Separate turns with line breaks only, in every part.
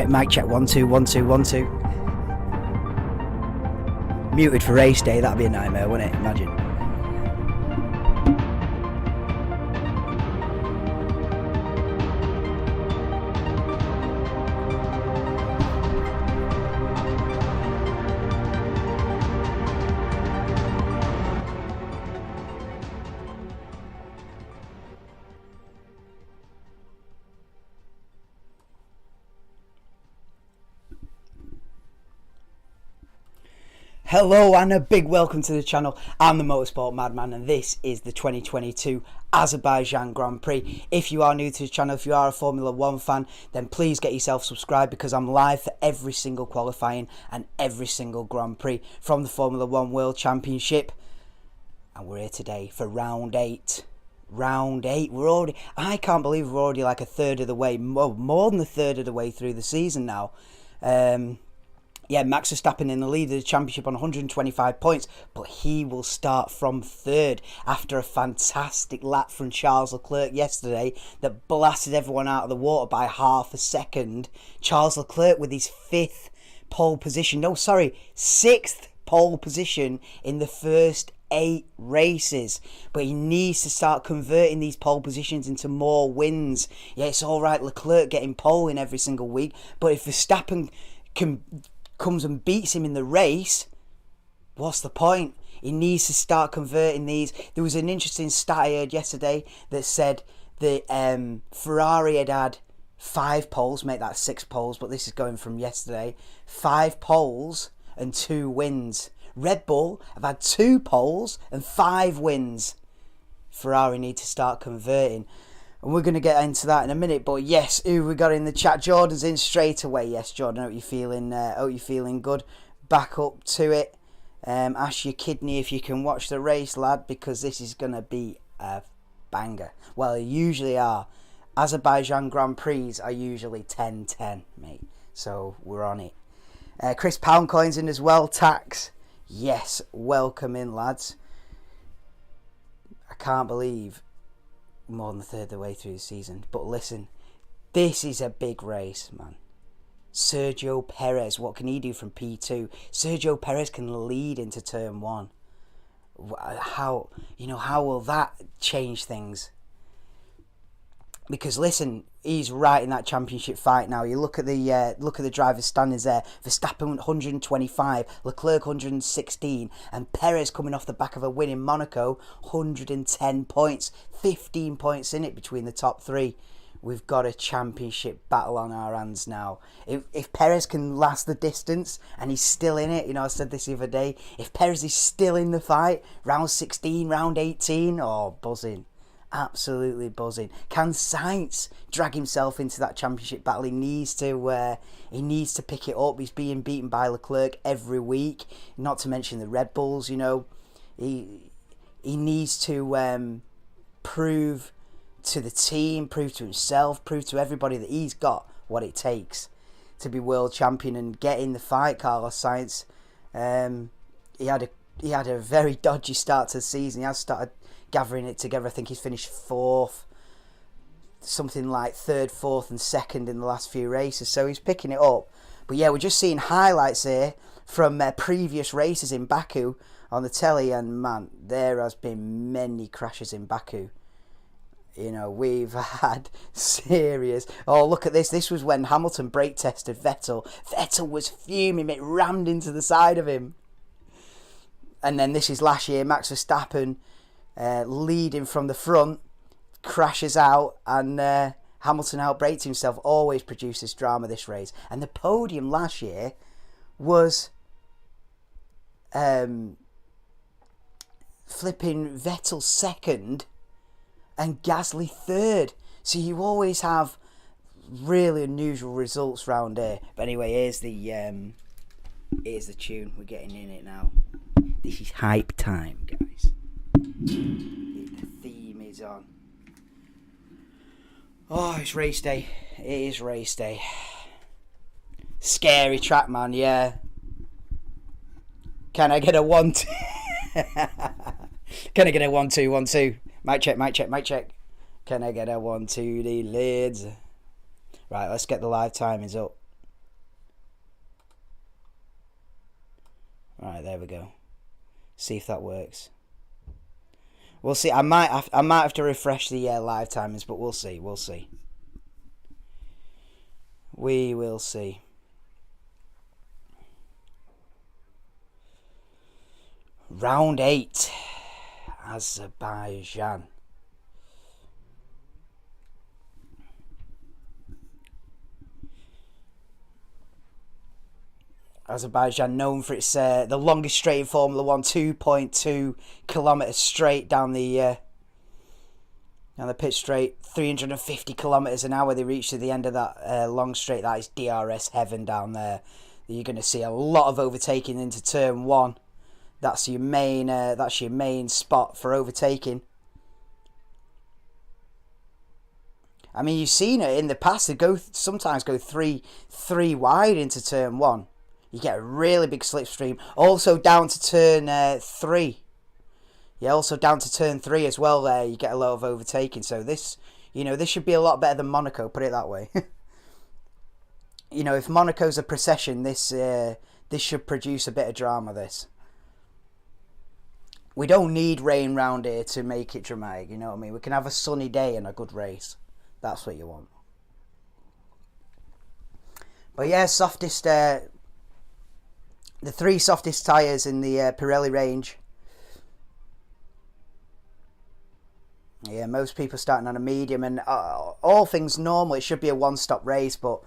mic check, 1 2 1 2 1 2. Muted for race day, that'd be a nightmare, wouldn't it? Imagine. Hello and a big welcome to the channel. I'm the Motorsport Madman and this is the 2022 Azerbaijan Grand Prix. If you are new to the channel, if you are a Formula 1 fan, then please get yourself subscribed because I'm live for every single qualifying and every single Grand Prix from the Formula 1 World Championship. And we're here today for round 8. Round 8, I can't believe we're already like a third of the way, more than a third of the way through the season now. Yeah, Max Verstappen in the lead of the championship on 125 points, but he will start from third after a fantastic lap from Charles Leclerc yesterday that blasted everyone out of the water by half a second. Charles Leclerc with his 6th pole position in the first 8 races, but he needs to start converting these pole positions into more wins. Yeah, it's all right Leclerc getting pole in every single week, but if Verstappen comes and beats him in the race, what's the point? He needs to start converting these. There was an interesting stat I heard yesterday that said that Ferrari had 5 poles, make that 6 poles, but this is going from yesterday. 5 poles and 2 wins. Red Bull have had 2 poles and 5 wins. Ferrari need to start converting. And we're going to get into that in a minute. But yes, who we got in the chat? Jordan's in straight away. Yes, Jordan, hope you're feeling good. Back up to it. Ask your kidney if you can watch the race, lad, because this is going to be a banger. Well, they usually are. Azerbaijan Grand Prix are usually 10-10, mate. So we're on it. Chris Poundcoin's in as well. Tax. Yes, welcome in, lads. I can't believe more than a third of the way through the season. But listen, this is a big race, man. Sergio Perez, what can he do from P2? Sergio Perez can lead into turn 1. How will that change things? Because listen, he's right in that championship fight now. You look at the drivers' standings there. Verstappen 125, Leclerc 116, and Perez coming off the back of a win in Monaco, 110 points, 15 points in it between the top 3. We've got a championship battle on our hands now. If Perez can last the distance and he's still in it, I said this the other day. If Perez is still in the fight, round 16, round 18, buzzing. Absolutely buzzing. Can Sainz drag himself into that championship battle? He needs to pick it up. He's being beaten by Leclerc every week. Not to mention the Red Bulls. He needs to prove to the team, prove to himself, prove to everybody that he's got what it takes to be world champion and get in the fight. Carlos Sainz. He had a very dodgy start to the season. He has started gathering it together. I think he's finished 4th, something like 3rd, 4th and 2nd in the last few races, so he's picking it up. But yeah, we're just seeing highlights here from previous races in Baku on the telly, and man, there has been many crashes in Baku. We've had serious... Oh, look at this. This was when Hamilton brake tested Vettel. Vettel was fuming. It rammed into the side of him. And then this is last year, Max Verstappen leading from the front, crashes out, and Hamilton outbraked himself. Always produces drama this race. And the podium last year was flipping Vettel 2nd and Gasly 3rd. So you always have really unusual results round here. But anyway, here's the tune. We're getting in it now. This is hype time, guys. The theme is on. Oh, it's race day. It is race day. Scary track, man, yeah. Can I get a 1-2? Can I get a 1-2, 1-2? Mic check, mic check, mic check. Can I get a 1-2, the lids? Right, let's get the live timings up. Right, there we go. See if that works. We'll see. I might have to refresh the live timings, but we'll see. We'll see. We will see. Round 8. Azerbaijan. Azerbaijan known for its the longest straight in Formula 1, 2.2 kilometres straight down the pit straight, 350 kilometres an hour. They reached to the end of that long straight. That is DRS heaven down there. You're going to see a lot of overtaking into turn 1. That's your main spot for overtaking. I mean, you've seen it in the past. They sometimes go three wide into turn 1. You get a really big slipstream. Also down to turn 3. Yeah, also down to turn 3 as well there. You get a lot of overtaking. So this should be a lot better than Monaco, put it that way. If Monaco's a procession, this should produce a bit of drama, this. We don't need rain round here to make it dramatic, you know what I mean? We can have a sunny day and a good race. That's what you want. But yeah, the 3 softest tyres in the Pirelli range. Yeah, most people starting on a medium, and all things normal, it should be a one-stop race, but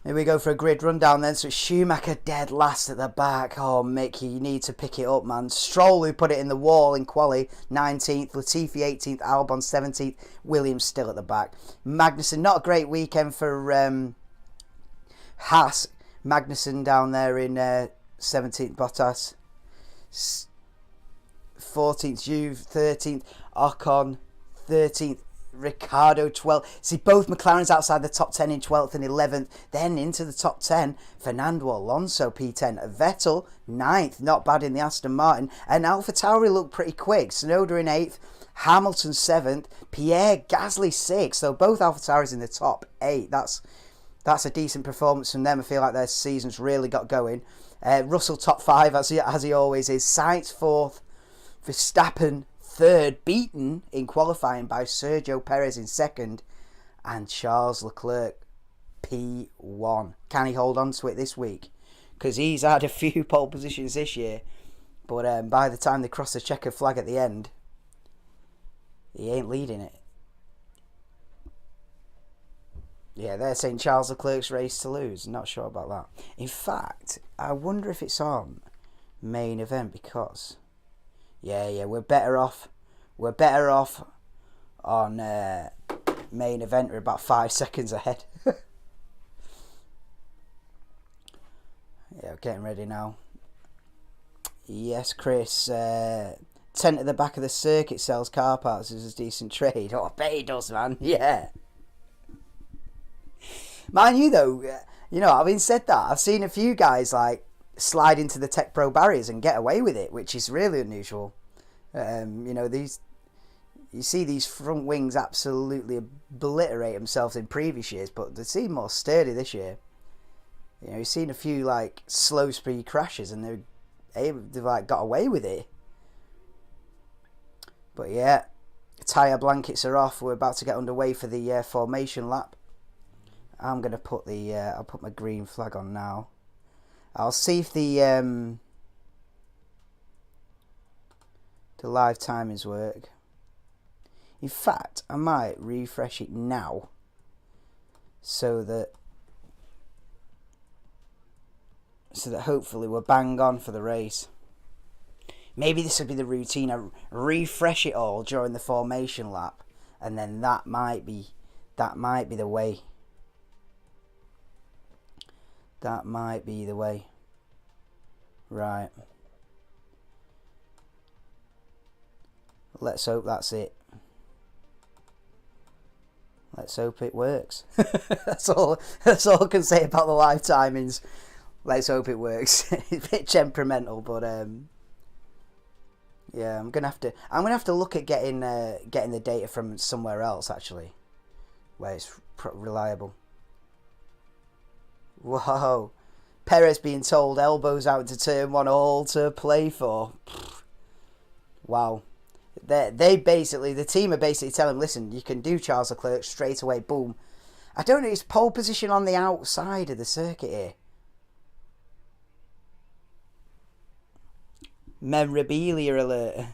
here we go for a grid rundown then. So it's Schumacher dead last at the back. Oh, Mick, you need to pick it up, man. Stroll, who put it in the wall in quali, 19th. Latifi, 18th. Albon, 17th. Williams still at the back. Magnussen, not a great weekend for Haas. Magnussen down there in 17th. Bottas. 14th. Juve, 13th. Ocon, 13th. Ricciardo 12th. See, both McLarens outside the top 10 in 12th and 11th. Then into the top 10, Fernando Alonso P10. Vettel 9th, not bad in the Aston Martin. And AlphaTauri looked pretty quick. Tsunoda in 8th, Hamilton 7th, Pierre Gasly 6th. So both AlphaTauris in the top 8. That's a decent performance from them. I feel like their season's really got going. Russell top 5 as he always is. Sainz 4th, Verstappen 3rd, beaten in qualifying by Sergio Perez in 2nd, and Charles Leclerc P1. Can he hold on to it this week? Because he's had a few pole positions this year, but by the time they cross the checkered flag at the end, he ain't leading it. Yeah, they're saying Charles Leclerc's race to lose. Not sure about that. In fact, I wonder if it's on main event, because yeah, we're better off. We're better off on main event. We're about 5 seconds ahead. Yeah, getting ready now. Yes, Chris. Tent at the back of the circuit sells car parts as a decent trade. Oh, I bet he does, man. Yeah. Mind you, though, having said that, I've seen a few guys slide into the Tech Pro barriers and get away with it, which is really unusual. You see these front wings absolutely obliterate themselves in previous years, but they seem more sturdy this year. You've seen a few slow speed crashes and they've got away with it. But yeah, tyre blankets are off. We're about to get underway for the formation lap. I'm gonna put I'll put my green flag on now. I'll see if the live timings work. In fact, I might refresh it now so that hopefully we're bang on for the race. Maybe this would be the routine. I refresh it all during the formation lap, and then that might be the way. That might be the way. Right. Let's hope that's it. Let's hope it works. That's all I can say about the live timings. Let's hope it works. It's a bit temperamental, but yeah, I'm gonna have to look at getting the data from somewhere else, actually, where it's reliable. Whoa, Perez being told elbows out to turn 1, all to play for. Wow. They basically, the team are basically telling him, listen, you can do Charles Leclerc straight away, boom. I don't know, his pole position on the outside of the circuit here. Memorabilia alert.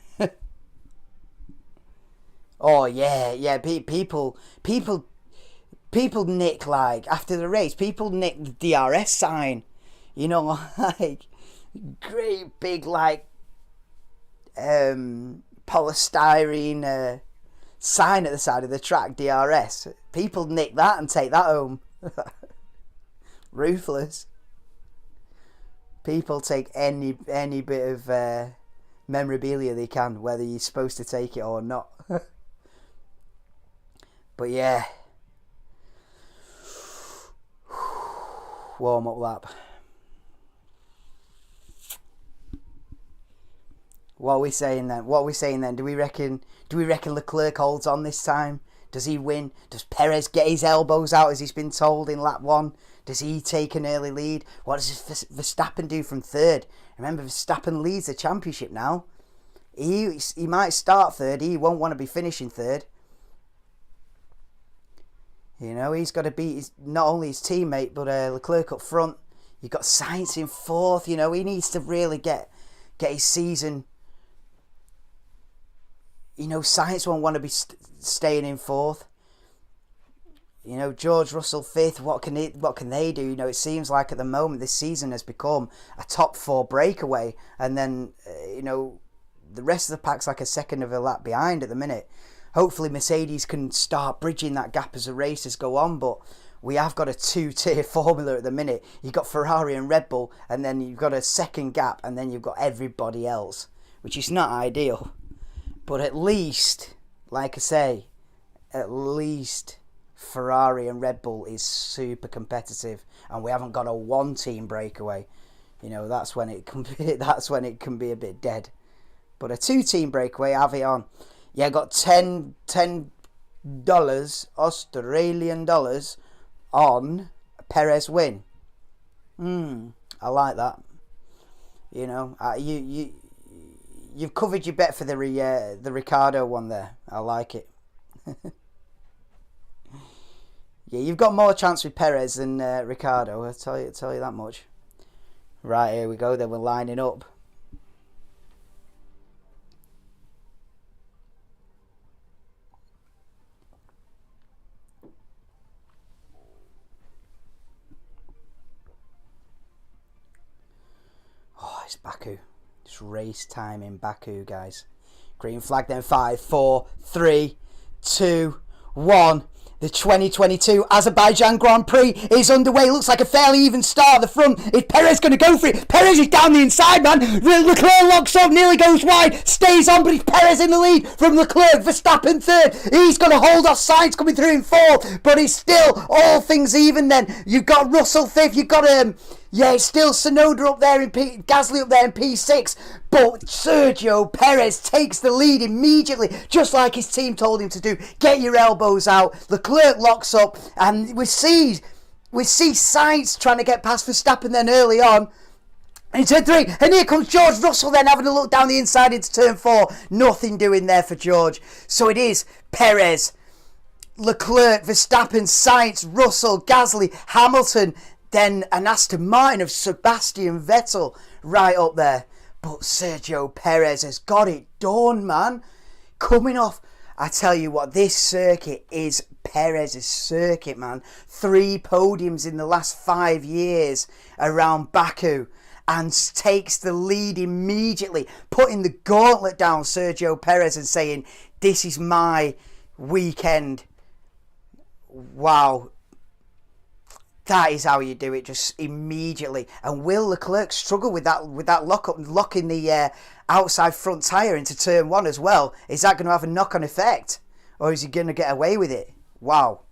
Oh yeah, people nick, like, after the race, people nick the DRS sign, you know, like, great big, like, polystyrene sign at the side of the track, DRS. People nick that and take that home. Ruthless. People take any bit of memorabilia they can, whether you're supposed to take it or not. But yeah, warm up lap. What are we saying then? Do we reckon Leclerc holds on this time? Does he win? Does Perez get his elbows out as he's been told in lap 1? Does he take an early lead? What does Verstappen do from third? Remember, Verstappen leads the championship now. He might start third. He won't want to be finishing third. You know, he's got to beat not only his teammate, but Leclerc up front. You've got Sainz in fourth. You know, he needs to really get his season. You know, Sainz won't want to be staying in fourth. You know, George Russell fifth. What can they do? You know, it seems like at the moment this season has become a top 4 breakaway, and then you know, the rest of the pack's like a second of a lap behind at the minute. Hopefully Mercedes can start bridging that gap as the races go on, but we have got a 2-tier formula at the minute. You've got Ferrari and Red Bull, and then you've got a second gap, and then you've got everybody else, which is not ideal. But at least, like I say, at least Ferrari and Red Bull is super competitive, and we haven't got a 1-team breakaway. You know, that's when it can be a bit dead. But a 2-team breakaway, have it on. Yeah, got $10 Australian dollars on Perez win. I like that. You know, you've covered your bet for the Ricciardo one there. I like it. Yeah, you've got more chance with Perez than Ricciardo. I'll tell you that much. Right, here we go. Then we're lining up. It's Baku. It's race time in Baku, guys. Green flag then. 5, 4, 3, 2, 1. The 2022 Azerbaijan Grand Prix is underway. Looks like a fairly even start at the front. Is Perez going to go for it? Perez is down the inside, man. Leclerc locks up, nearly goes wide, stays on, but it's Perez in the lead from Leclerc. Verstappen third. He's going to hold off Sainz coming through in fourth, but it's still all things even then. You've got Russell fifth. You've got it's still Tsunoda up there, Gasly up there in P6. But Sergio Perez takes the lead immediately, just like his team told him to do. Get your elbows out. Leclerc locks up, and we see Sainz trying to get past Verstappen then early on. And turn 3, and here comes George Russell then having a look down the inside into turn 4. Nothing doing there for George. So it is Perez, Leclerc, Verstappen, Sainz, Russell, Gasly, Hamilton, then an Aston Martin of Sebastian Vettel right up there. But Sergio Perez has got it done, man. Coming off, I tell you what, this circuit is Perez's circuit, man. 3 podiums in the last 5 years around Baku, and takes the lead immediately, putting the gauntlet down Sergio Perez and saying, this is my weekend. Wow. That is how you do it, just immediately. And will Leclerc struggle with that locking the outside front tyre into turn 1 as well? Is that going to have a knock-on effect? Or is he going to get away with it? Wow.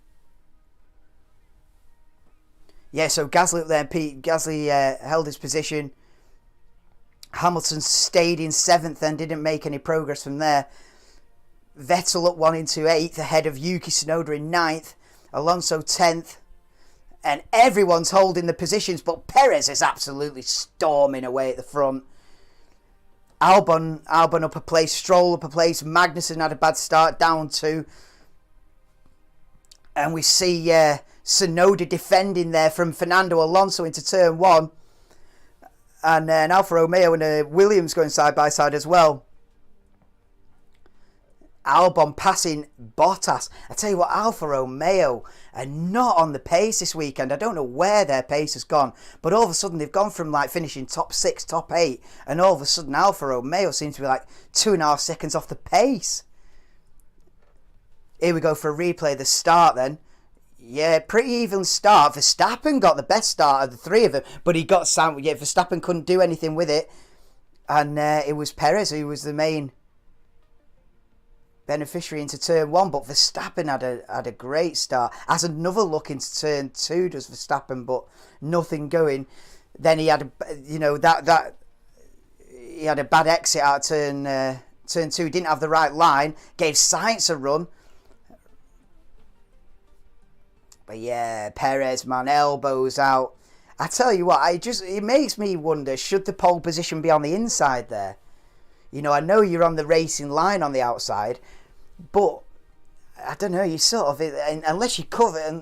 Yeah, so Gasly up there, Gasly held his position. Hamilton stayed in 7th and didn't make any progress from there. Vettel up 1 into 8th ahead of Yuki Tsunoda in 9th. Alonso 10th. and everyone's holding the positions, but Perez is absolutely storming away at the front. Albon up a place, Stroll up a place, Magnussen had a bad start, down 2. And we see Tsunoda defending there from Fernando Alonso into turn 1. And an Alfa Romeo and a Williams going side by side as well. Albon passing Bottas. I tell you what, Alfa Romeo are not on the pace this weekend. I don't know where their pace has gone, but all of a sudden they've gone from like finishing top 6, top 8, and all of a sudden Alfa Romeo seems to be like 2.5 seconds off the pace. Here we go for a replay of the start then. Yeah, pretty even start. Verstappen got the best start of the 3 of them, but he got sound. Yeah, Verstappen couldn't do anything with it, and it was Perez who was the main beneficiary into turn 1. But Verstappen had a great start. Has another look into turn 2, does Verstappen, but nothing going. Then he had he had a bad exit out of turn 2. Didn't have the right line. Gave Sainz a run. But yeah, Perez, man, elbows out. I tell you what, it makes me wonder, should the pole position be on the inside there? You know, I know you're on the racing line on the outside, but I don't know, you sort of, unless you cover,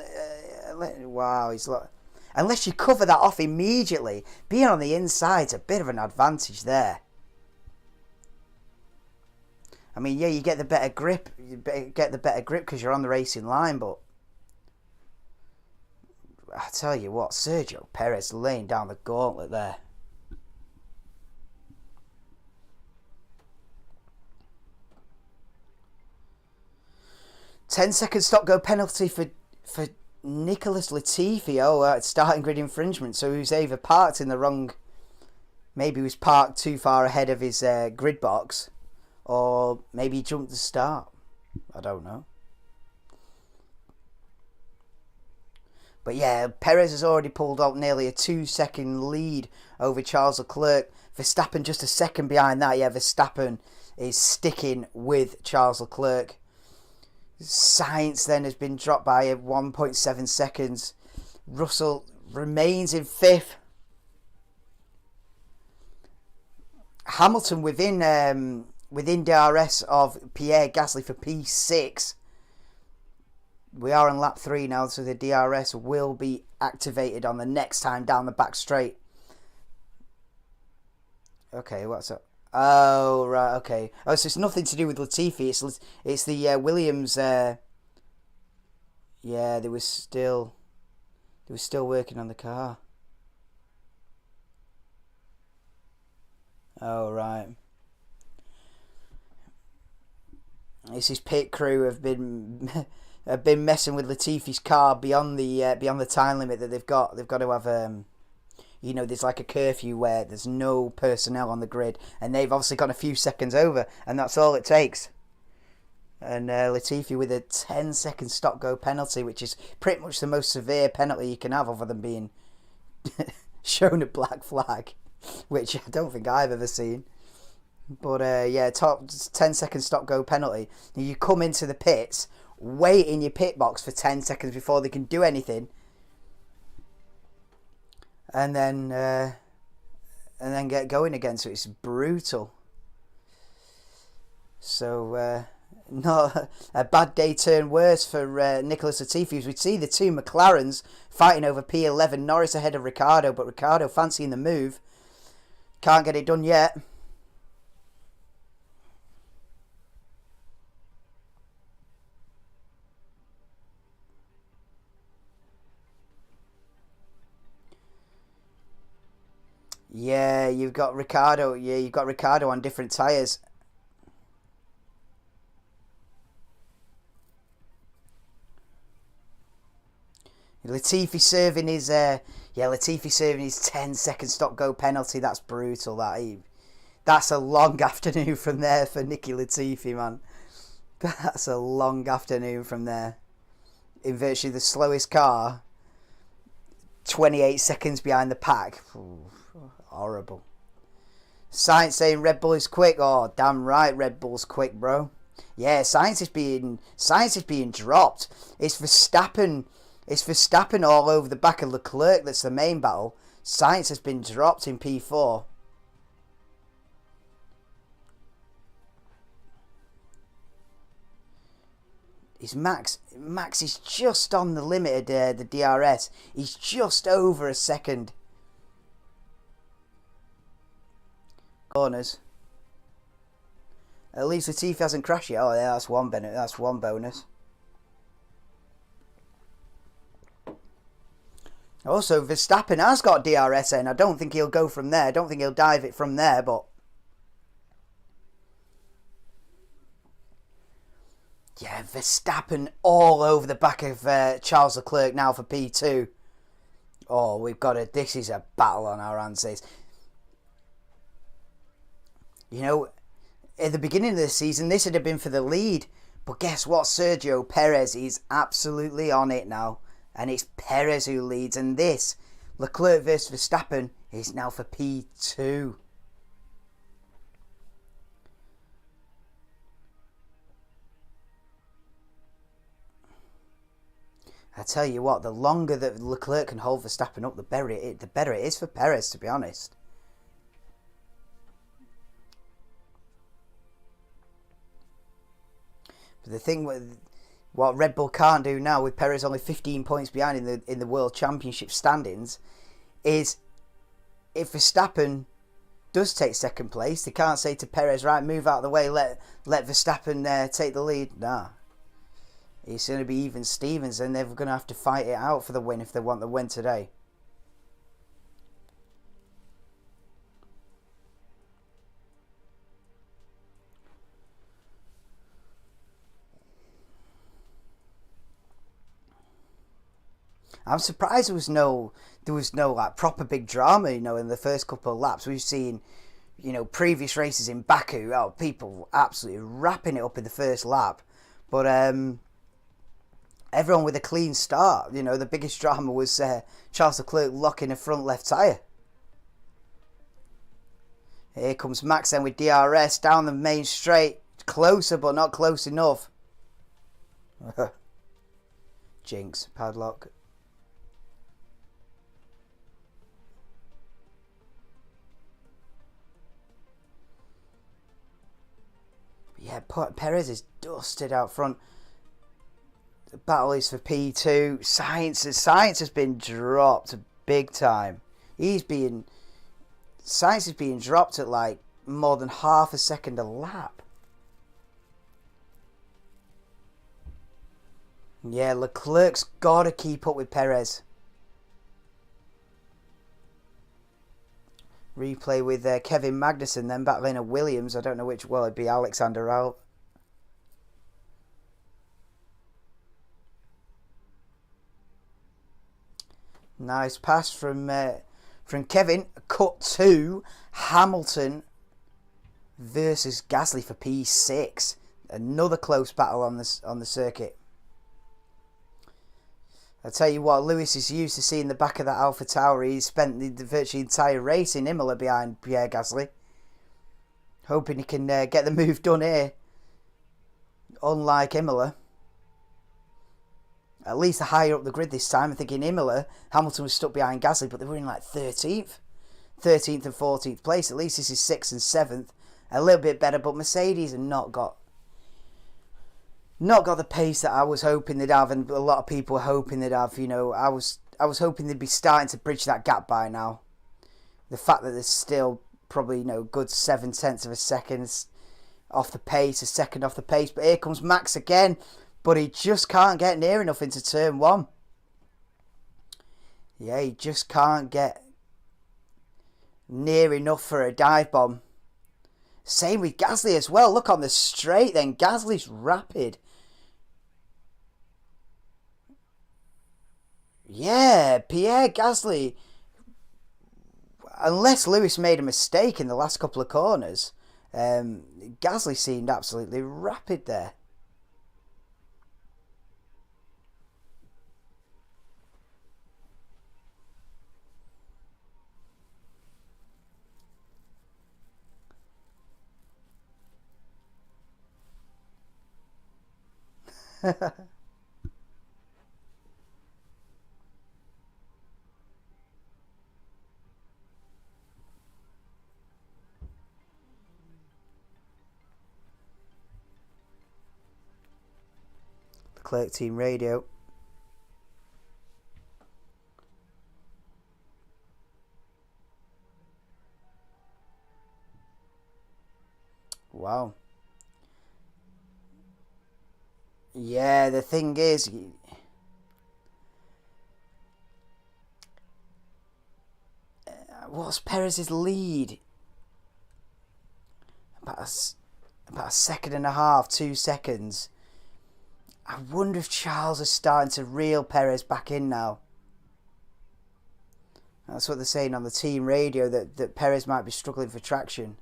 unless you cover that off immediately, being on the inside's a bit of an advantage there. I mean, yeah, you get the better grip, because you're on the racing line, but I tell you what, Sergio Perez laying down the gauntlet there. "10-second stop-go penalty for Nicholas Latifi." Oh, starting grid infringement. So he was either parked in the wrong... Maybe he was parked too far ahead of his grid box. Or maybe he jumped the start. I don't know. But yeah, Perez has already pulled out nearly a 2-second lead over Charles Leclerc. Verstappen just a second behind that. Yeah, Verstappen is sticking with Charles Leclerc. Sainz then has been dropped by 1.7 seconds. Russell remains in 5th. Hamilton within DRS of Pierre Gasly for P6. We are on lap 3 now, so the DRS will be activated on the next time down the back straight. Okay, what's up? Oh, right, okay. Oh, so it's nothing to do with Latifi. It's the Williams. Yeah, they were still working on the car. Oh, right. This is pit crew have been messing with Latifi's car beyond the time limit that they've got. They've got to have there's like a curfew where there's no personnel on the grid, and they've obviously gone a few seconds over, and that's all it takes. And Latifi with a 10-second stop-go penalty, which is pretty much the most severe penalty you can have, other than being shown a black flag, which I don't think I've ever seen. But yeah, top 10-second stop-go penalty. You come into the pits, wait in your pit box for 10 seconds before they can do anything, and then get going again. So it's brutal. So not a bad day turned worse for Nicholas Latifi, as we'd see the two McLarens fighting over P11. Norris ahead of Ricciardo, but Ricciardo fancying the move, can't get it done yet. Yeah, you've got Ricciardo. Yeah, you've got Ricciardo on different tyres. Latifi serving his 10-second stop-go penalty. That's brutal. That's a long afternoon from there for Nicky Latifi, man. That's a long afternoon from there. In virtually the slowest car, 28 seconds behind the pack. Ooh. Horrible. Sainz saying Red Bull is quick. Oh, damn right, Red Bull's quick, bro. Yeah, Sainz is being dropped. It's Verstappen It's Verstappen all over the back of Leclerc that's the main battle. Sainz has been dropped in P4. Is Max is just on the limit of the DRS. He's just over a second. Corners. At least Latifi hasn't crashed yet. Oh yeah, that's one benefit. That's one bonus. Also, Verstappen has got DRS in. I don't think he'll go from there. I don't think he'll dive it from there, but yeah, Verstappen all over the back of Charles Leclerc now for P2. Oh, we've got it. This is a battle on our hands. You know, at the beginning of the season, this would have been for the lead. But guess what? Sergio Perez is absolutely on it now. And it's Perez who leads. And this, Leclerc versus Verstappen, is now for P2. I tell you what, the longer that Leclerc can hold Verstappen up, the better it is for Perez, to be honest. But the thing with what Red Bull can't do now, with Perez only 15 points behind in the World Championship standings, is if Verstappen does take second place, they can't say to Perez, right, move out of the way, let Verstappen take the lead. Nah. It's going to be even Stevens, and they're going to have to fight it out for the win if they want the win today. I'm surprised there was no like proper big drama, you know, in the first couple of laps. We've seen, you know, previous races in Baku, people absolutely wrapping it up in the first lap, but everyone with a clean start. You know, the biggest drama was Charles Leclerc locking a front left tyre. Here comes Max then with DRS down the main straight. Closer, but not close enough. Jinx, padlock. Yeah, Perez is dusted out front. The battle is for P2. Sainz has been dropped big time. Sainz is being dropped at like more than half a second a lap. Yeah, Leclerc's got to keep up with Perez. Replay with Kevin Magnussen, then battling a Williams. I don't know which. Well, it'd be Alexander out. Nice pass from Kevin. Cut to Hamilton versus Gasly for P6. Another close battle on the circuit. I tell you what, Lewis is used to seeing the back of that Alpha Tower. He's spent the virtually entire race in Imola behind Pierre Gasly. Hoping he can get the move done here. Unlike Imola. At least higher up the grid this time. I think in Imola, Hamilton was stuck behind Gasly, but they were in like 13th. 13th and 14th place. At least this is 6th and 7th. A little bit better, but Mercedes have not got the pace that I was hoping they'd have, and a lot of people were hoping they'd have. You know, I was hoping they'd be starting to bridge that gap by now. The fact that there's still probably, you know, good 7/10 of a second off the pace, a second off the pace. But here comes Max again, but he just can't get near enough into turn one. Yeah, he just can't get near enough for a dive bomb. Same with Gasly as well. Look on the straight then. Gasly's rapid. Yeah, Pierre Gasly. Unless Lewis made a mistake in the last couple of corners, Gasly seemed absolutely rapid there. Leclerc team radio. Wow. Yeah, the thing is, what's Perez's lead? About a second and a half, 2 seconds. I wonder if Charles is starting to reel Perez back in now. That's what they're saying on the team radio, that Perez might be struggling for traction.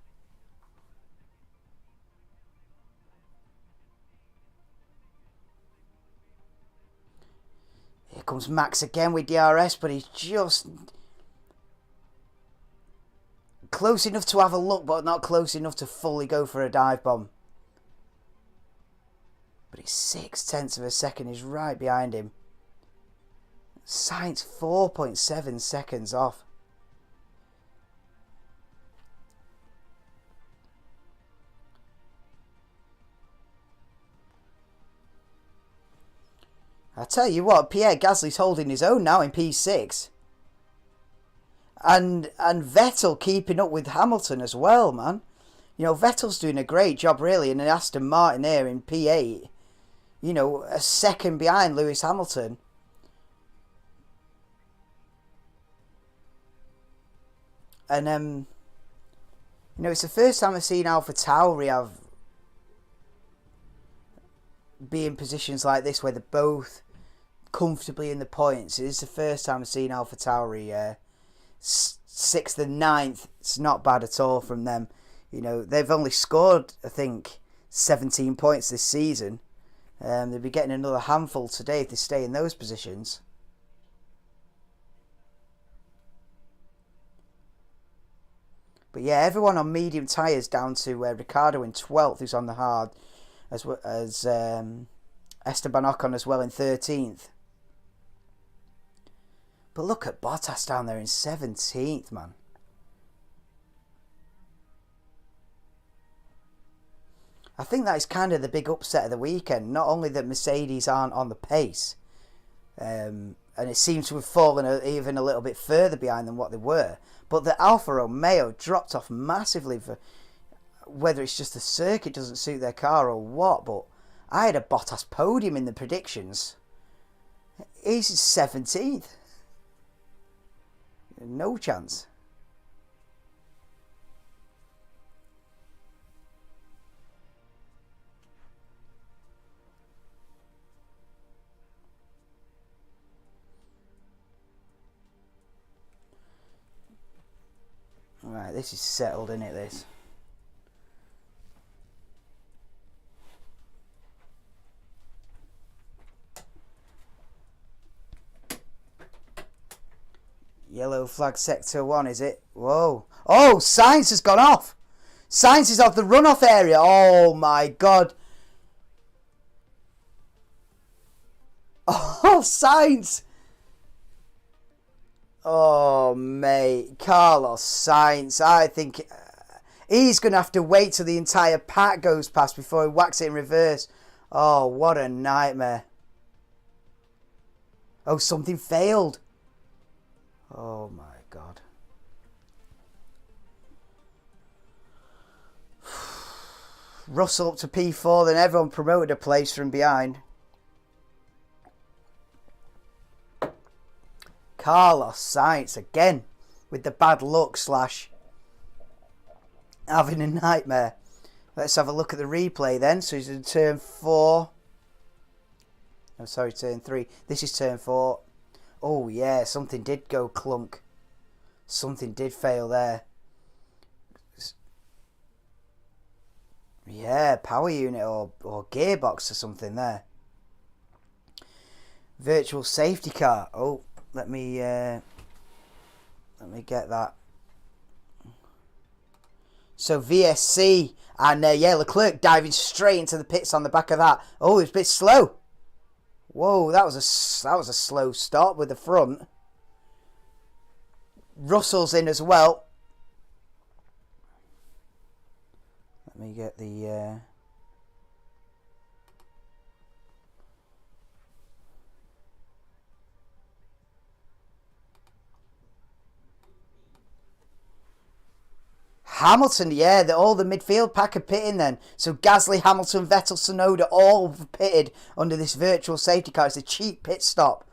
Here comes Max again with DRS, but he's just close enough to have a look, but not close enough to fully go for a dive bomb. But he's 0.6 of a second. He's right behind him. Sainz 4.7 seconds off. I tell you what, Pierre Gasly's holding his own now in P6. And Vettel keeping up with Hamilton as well, man. You know, Vettel's doing a great job, really, and Aston Martin there in P8. You know, a second behind Lewis Hamilton. And, you know, it's the first time I've seen AlphaTauri have be in positions like this where they're both comfortably in the points. It is the first time I've seen AlphaTauri 6th and 9th. It's not bad at all from them. You know, they've only scored, I think, 17 points this season. They'll be getting another handful today if they stay in those positions. But yeah, everyone on medium tyres down to Ricciardo in 12th, who's on the hard, as well as Esteban Ocon as well in 13th. But look at Bottas down there in 17th, man. I think that is kind of the big upset of the weekend. Not only that Mercedes aren't on the pace, and it seems to have fallen even a little bit further behind than what they were, but that Alfa Romeo dropped off massively for whether it's just the circuit doesn't suit their car or what. But I had a Bottas podium in the predictions. He's 17th. No chance. Right, this is settled, isn't it, this? Yellow flag sector 1, is it? Whoa. Oh, Sainz has gone off. Sainz is off the runoff area. Oh, my God. Oh, Sainz. Oh, mate. Carlos Sainz. I think he's going to have to wait till the entire pack goes past before he whacks it in reverse. Oh, what a nightmare. Oh, something failed. Oh, my God. Russell up to P4, then everyone promoted a place from behind. Carlos Sainz again with the bad luck / having a nightmare. Let's have a look at the replay then. So he's in turn 4. Oh, sorry, turn 3. This is turn 4. Oh, yeah, something did go clunk. Something did fail there. Yeah, power unit or gearbox or something there. Virtual safety car. Oh. Let me get that. So VSC and yeah, Leclerc diving straight into the pits on the back of that. Oh, it's a bit slow. Whoa, that was a slow start with the front. Russell's in as well. Let me get the. Hamilton, yeah, all the midfield pack are pitting then. So Gasly, Hamilton, Vettel, Tsunoda all pitted under this virtual safety car. It's a cheap pit stop.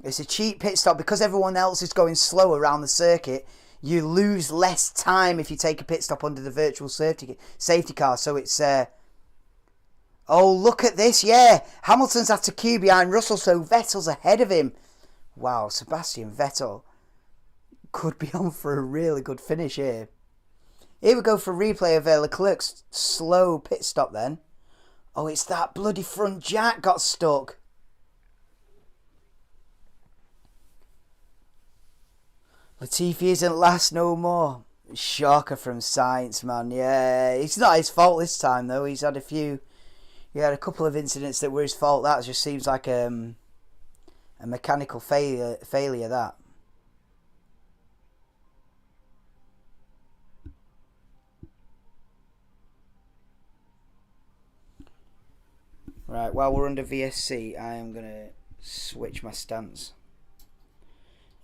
It's a cheap pit stop because everyone else is going slow around the circuit. You lose less time if you take a pit stop under the virtual safety car. So it's... oh, look at this, yeah. Hamilton's at a queue behind Russell, so Vettel's ahead of him. Wow, Sebastian Vettel could be on for a really good finish here. Here we go for a replay of Leclerc's slow pit stop then. Oh, it's that bloody front jack got stuck. Latifi isn't last no more. Shocker from Sainz, man. Yeah, it's not his fault this time though. He's had a few... He had a couple of incidents that were his fault. That just seems like a mechanical failure that. Right, while we're under VSC, I am going to switch my stance.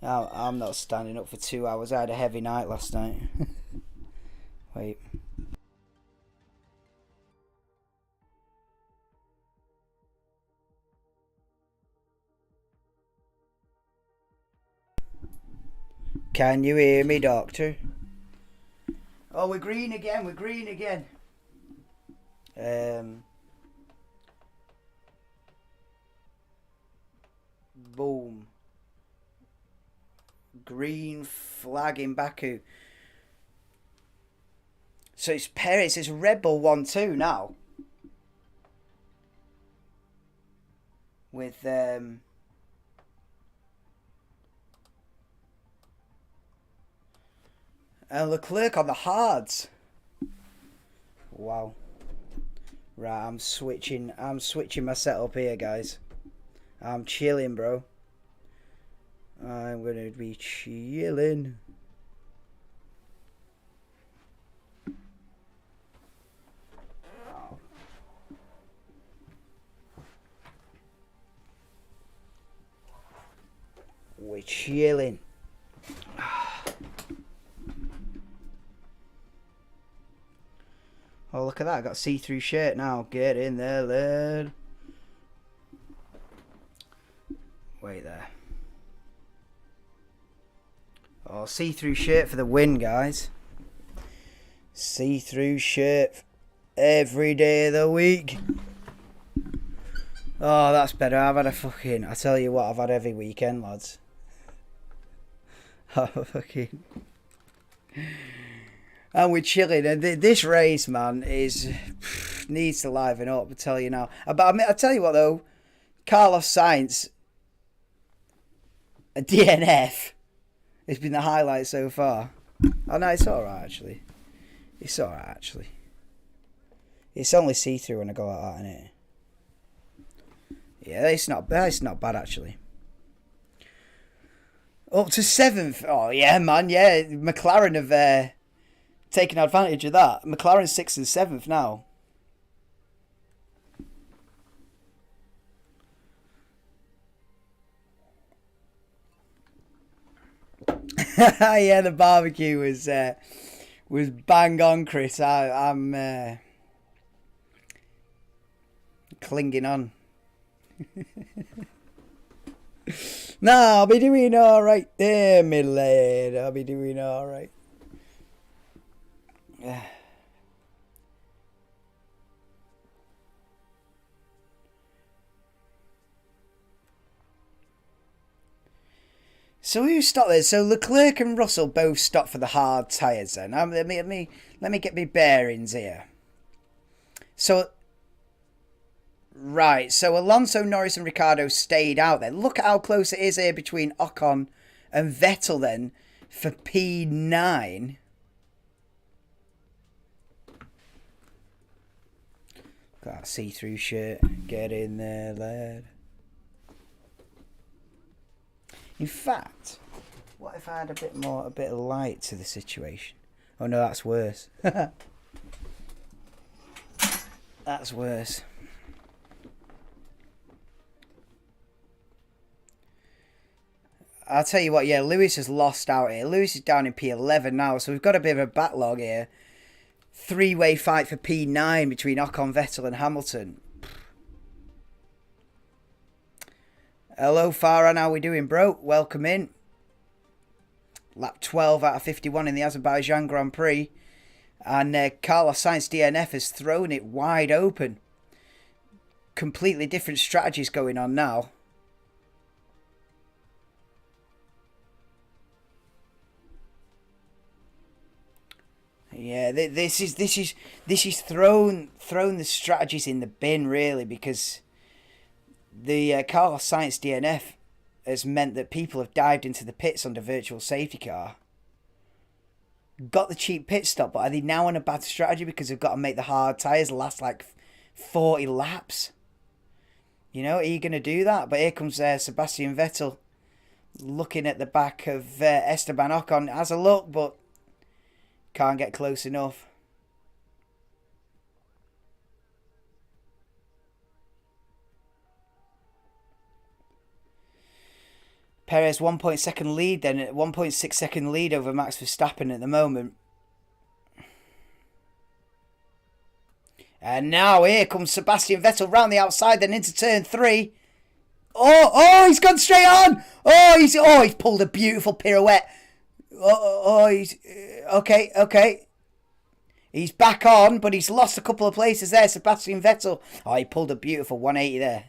I'm not standing up for 2 hours. I had a heavy night last night. Wait. Can you hear me, Doctor? Oh, we're green again. We're green again. Boom. Green flag in Baku. So it's Perez. It's Red Bull 1-2 now. With and Leclerc on the hards. Wow. Right, I'm switching my setup here, guys. I'm chilling, bro. I'm gonna be chilling. We're chilling. Oh, look at that. I got a see-through shirt now. Get in there, lad. Wait there. Oh, see-through shirt for the win, guys. See-through shirt every day of the week. Oh, that's better. I've had a fucking... I tell you what, I've had every weekend, lads. Oh, fucking... And we're chilling. And this race, man, needs to liven up, I tell you now. But I tell you what, though. Carlos Sainz, a DNF, has been the highlight so far. Oh, no, it's alright, actually. It's alright, actually. It's only see-through when I go like that, isn't it? Yeah, it's not bad. It's not bad, actually. Up to 7th. Oh, yeah, man. Yeah, McLaren have taken advantage of that. McLaren's 6th and 7th now. Yeah, the barbecue was bang on, Chris. I'm clinging on. No, I'll be doing all right there, my lad. I'll be doing all right. So who stopped there? So Leclerc and Russell both stopped for the hard tyres then. Let me get my bearings here. So, right, so Alonso, Norris and Ricciardo stayed out then. Look at how close it is here between Ocon and Vettel then for P9. Got a see-through shirt. Get in there, lad. In fact, what if I had a bit of light to the situation? Oh no, that's worse. That's worse. I'll tell you what, yeah, Lewis has lost out here. Lewis is down in P11 now, so we've got a bit of a backlog here. Three-way fight for P9 between Ocon, Vettel and Hamilton. Hello, Farhan, how we doing, bro? Welcome in. Lap 12 out of 51 in the Azerbaijan Grand Prix. And Carlos Sainz DNF has thrown it wide open. Completely different strategies going on now. Yeah, this is thrown the strategies in the bin, really, because the Carlos Sainz DNF has meant that people have dived into the pits under virtual safety car, got the cheap pit stop, but are they now on a bad strategy because they've got to make the hard tyres last like 40 laps? You know, are you going to do that? But here comes Sebastian Vettel looking at the back of Esteban Ocon. Has a look, but can't get close enough. Perez 1.2 second lead, then 1.6 second lead over Max Verstappen at the moment. And now here comes Sebastian Vettel round the outside, then into turn 3. Oh, he's gone straight on. He's pulled a beautiful pirouette. He's okay. He's back on, but he's lost a couple of places there, Sebastian Vettel. He pulled a beautiful 180 there.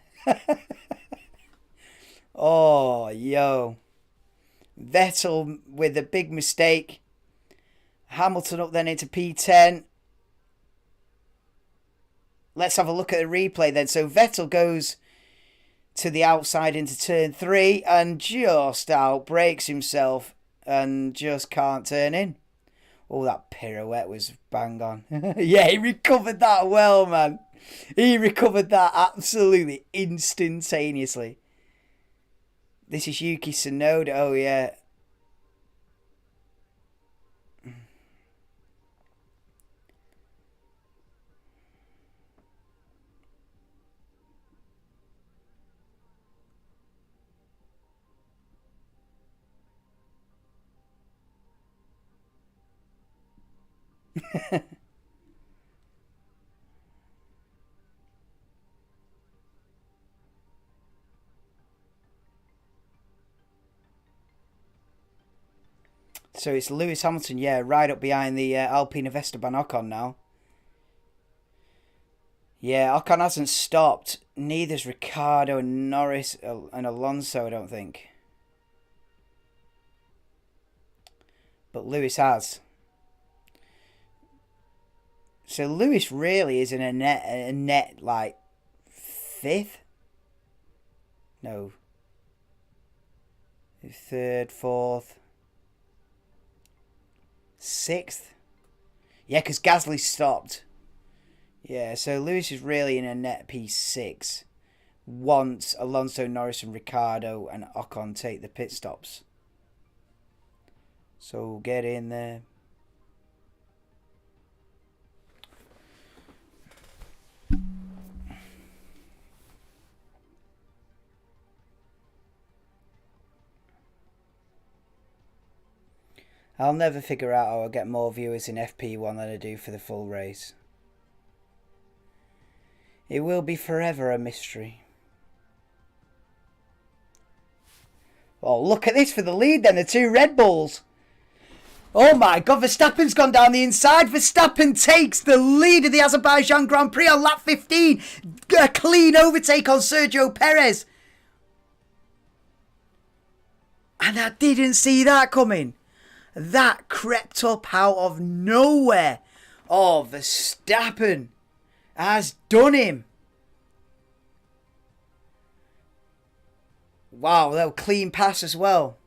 Yo. Vettel with a big mistake. Hamilton up then into P10. Let's have a look at the replay then. So Vettel goes to the outside into turn 3 and just outbrakes himself and just can't turn in. Oh, that pirouette was bang on. Yeah, he recovered that well, man. He recovered that absolutely instantaneously. This is Yuki Tsunoda. Oh, yeah. So it's Lewis Hamilton, yeah, right up behind the Alpine of Esteban Ocon now. Yeah, Ocon hasn't stopped. Neither's Ricciardo and Norris and Alonso, I don't think. But Lewis has. So Lewis really is in a net like 5th? No. 3rd, 4th. 6th? Yeah, because Gasly stopped. Yeah, so Lewis is really in a net P6 once Alonso, Norris and Ricciardo and Ocon take the pit stops. So get in there. I'll never figure out how I'll get more viewers in FP1 than I do for the full race. It will be forever a mystery. Oh, look at this for the lead then, the 2 Red Bulls. Oh my God, Verstappen's gone down the inside. Verstappen takes the lead of the Azerbaijan Grand Prix on lap 15. A clean overtake on Sergio Perez. And I didn't see that coming. That crept up out of nowhere. Oh, Verstappen has done him. Wow, that was a clean pass as well.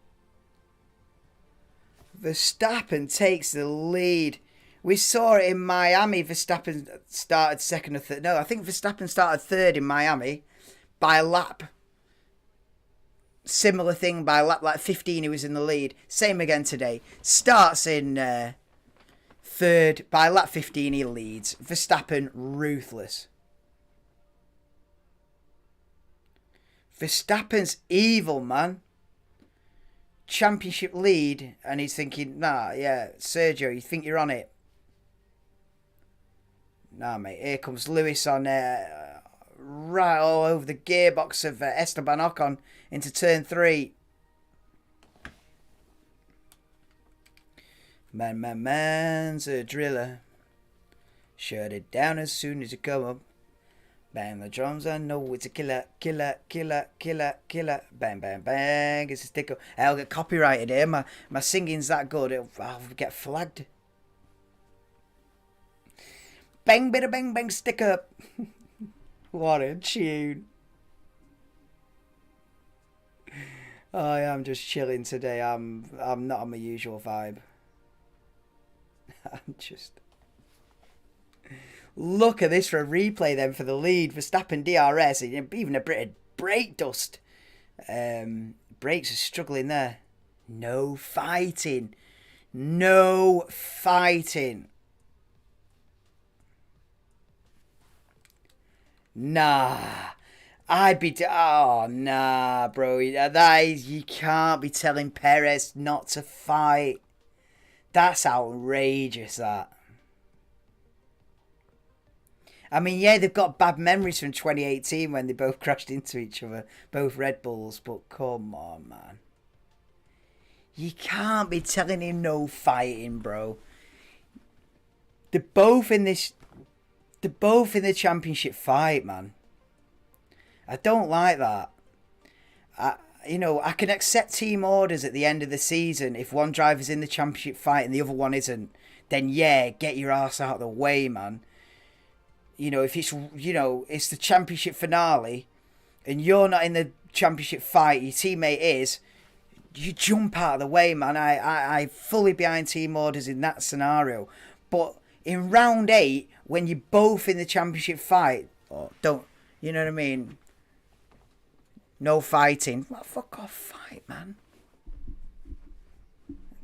Verstappen takes the lead. We saw it in Miami. Verstappen started 2nd or 3rd. No, I think Verstappen started 3rd in Miami by a lap. Similar thing by lap like 15 he was in the lead. Same again today. Starts in 3rd. By lap 15 he leads. Verstappen ruthless. Verstappen's evil, man. championship lead, and he's thinking, nah, yeah, Sergio, you think you're on it? Nah, mate. Here comes Lewis on right all over the gearbox of Esteban Ocon into turn 3. Man's a driller. Shut it down as soon as you come up. Bang the drums, I know it's a killer, killer, killer, killer, killer. Bang, bang, bang. It's a sticker. I'll get copyrighted here. My singing's that good, I'll get flagged. Bang, bada, bang, bang, stick up. What a tune. I am just chilling today. I'm not on my usual vibe. I'm just... Look at this for a replay then for the lead. Verstappen DRS, even a bit of brake dust. Brakes are struggling there. No fighting. No fighting. Nah. I'd be... Oh, nah, bro. That is... You can't be telling Perez not to fight. That's outrageous, that. I mean, yeah, they've got bad memories from 2018 when they both crashed into each other, both Red Bulls, but come on, man. You can't be telling him no fighting, bro. They're both in this... They're both in the championship fight, man. I don't like that. I can accept team orders at the end of the season if one driver's in the championship fight and the other one isn't. Then, yeah, get your ass out of the way, man. If it's, it's the championship finale and you're not in the championship fight, your teammate is, you jump out of the way, man. I fully behind team orders in that scenario. But in round 8, when you're both in the championship fight, don't, you know what I mean? No fighting. Well, fuck off, fight, man.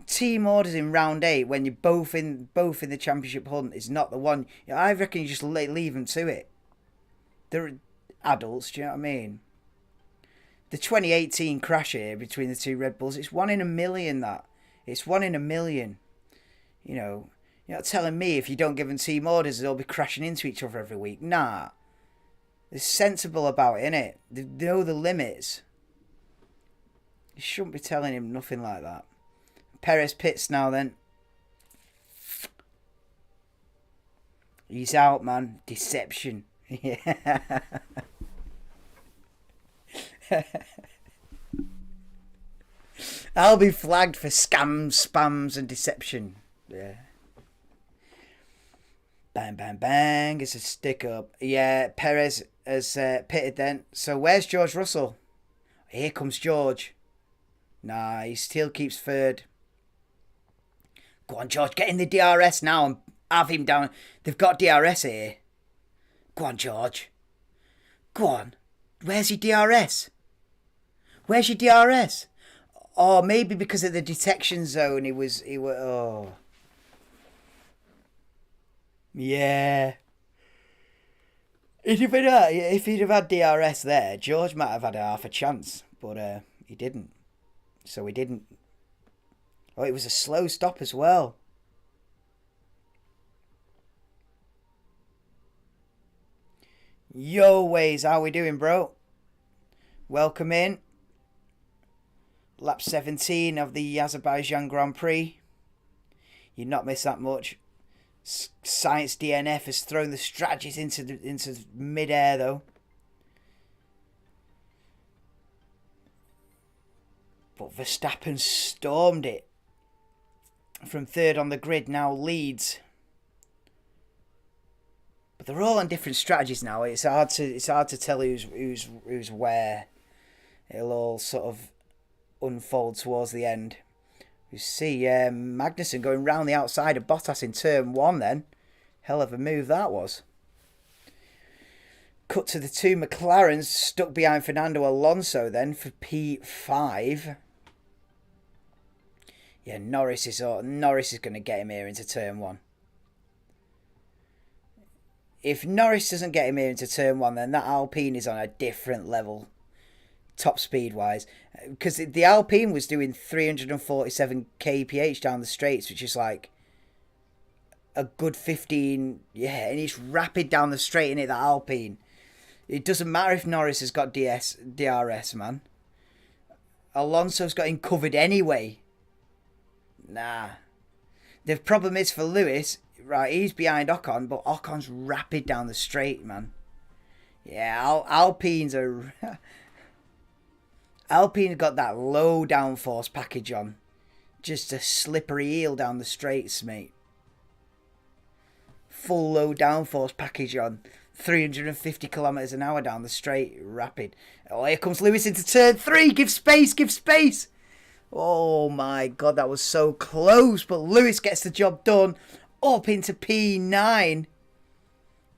Team orders in round 8 when you're both in the championship hunt is not the one. I reckon you just leave them to it. They're adults, do you know what I mean? The 2018 crash here between the two Red Bulls, it's 1 in a million, that. It's 1 in a million. You're not telling me if you don't give them team orders they'll be crashing into each other every week. Nah. They're sensible about it, innit? They know the limits. You shouldn't be telling him nothing like that. Perez pits now then. He's out, man. Deception. Yeah. I'll be flagged for scams, spams and deception. Yeah. Bang, bang, bang. It's a stick up. Yeah, Perez has pitted then. So where's George Russell? Here comes George. Nah, he still keeps third. Go on, George, get in the DRS now and have him down. They've got DRS here. Go on, George. Go on. Where's your DRS? Where's your DRS? Oh, maybe because of the detection zone he was oh. Yeah. If he'd have had DRS there, George might have had half a chance, but he didn't. So he didn't. Oh, it was a slow stop as well. Yo, Waze, how we doing, bro? Welcome in. Lap 17 of the Azerbaijan Grand Prix. You'd not miss that much. Science DNF has thrown the strategies into mid-air, though. But Verstappen stormed it. From third on the grid, now leads. But they're all on different strategies now. It's hard to tell who's where. It'll all sort of unfold towards the end. You see Magnussen going round the outside of Bottas in turn 1 then. Hell of a move that was. Cut to the two McLarens stuck behind Fernando Alonso then for P5. Yeah, Norris is going to get him here into turn 1. If Norris doesn't get him here into turn 1, then that Alpine is on a different level. top speed wise, because the Alpine was doing 347 kph down the straights, which is like a good 15. Yeah, and it's rapid down the straight in it. That Alpine. It doesn't matter if Norris has got DRS, man. Alonso's got him covered anyway. Nah. The problem is for Lewis, right, he's behind Ocon, but Ocon's rapid down the straight, man. Yeah, Alpine's got that low downforce package on. Just a slippery heel down the straights, mate. Full low downforce package on. 350 kilometers an hour down the straight, rapid. Oh, here comes Lewis into turn 3. Give space, give space. Oh my God, that was so close. But Lewis gets the job done. Up into P9.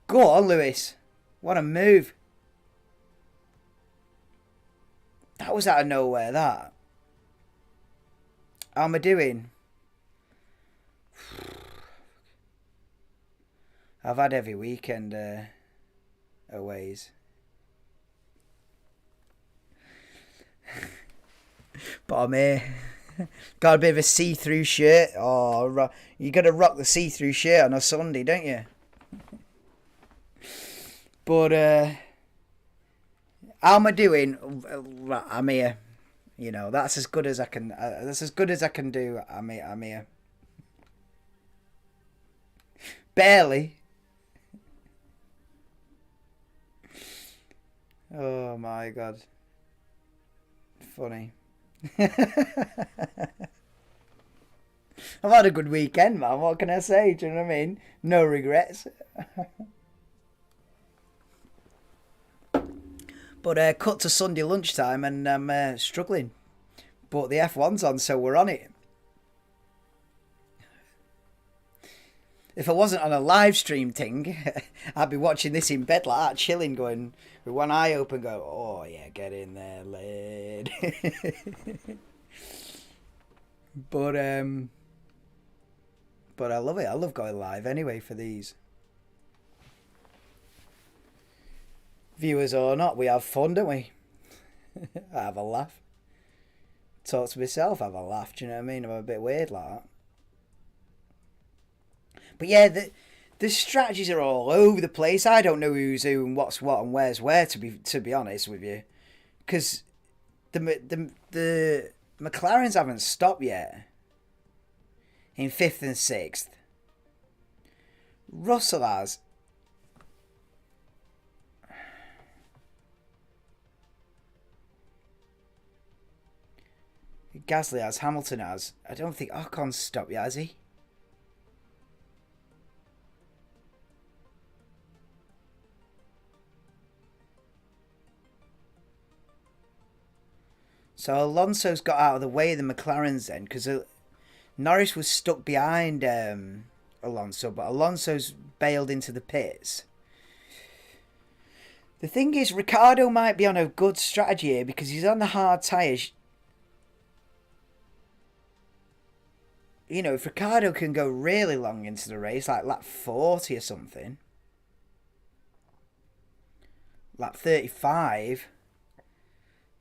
Go on, Lewis. What a move. That was out of nowhere, that. How am I doing? I've had every weekend aways. But I'm here. Got a bit of a see-through shirt. Oh, you got to rock the see-through shirt on a Sunday, don't you? But how am I doing? I'm here. You know, that's as good as I can. That's as good as I can do. I'm here. Barely. Oh my God. Funny. I've had a good weekend, man. What can I say? Do you know what I mean? No regrets. But cut to Sunday lunchtime and I'm struggling. But the F1's on, so we're on it. If I wasn't on a live stream thing, I'd be watching this in bed like that, chilling, going with one eye open, go, oh yeah, get in there, lad. But I love it. I love going live anyway for these. Viewers or not, we have fun, don't we? I have a laugh. Talk to myself, have a laugh, do you know what I mean? I'm a bit weird like that. But yeah, the strategies are all over the place. I don't know who's who and what's what and where's where, to be honest with you. Because the McLarens haven't stopped yet. In 5th and 6th. Russell has. Gasly has. Hamilton has. I don't think Ocon's stopped yet, has he? So Alonso's got out of the way of the McLarens then, because Norris was stuck behind Alonso, but Alonso's bailed into the pits. The thing is, Ricciardo might be on a good strategy here because he's on the hard tyres. You know, if Ricciardo can go really long into the race, like lap 40 or something, lap 35...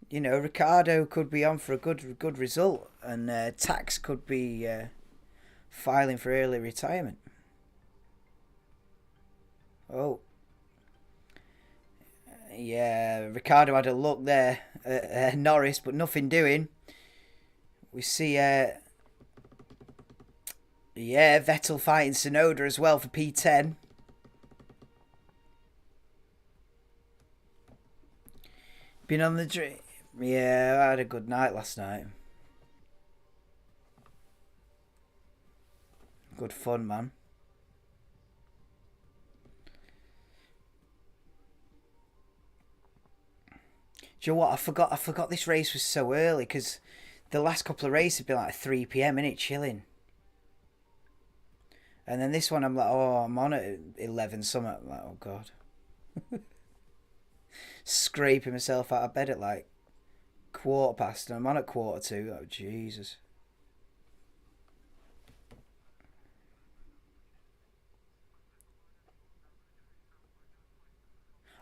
You know, Ricciardo could be on for a good result, and Tax could be filing for early retirement. Oh, yeah, Ricciardo had a look there at Norris, but nothing doing. We see, yeah, Vettel fighting Tsunoda as well for P10. Been on the dream. Yeah, I had a good night last night. Good fun, man. Do you know what? I forgot this race was so early because the last couple of races have been like 3 p.m. innit, chilling. And then this one I'm like, oh, I'm on at 11 something. I'm like, oh God. Scraping myself out of bed at like 1:15 and I'm on at 1:45. Oh Jesus.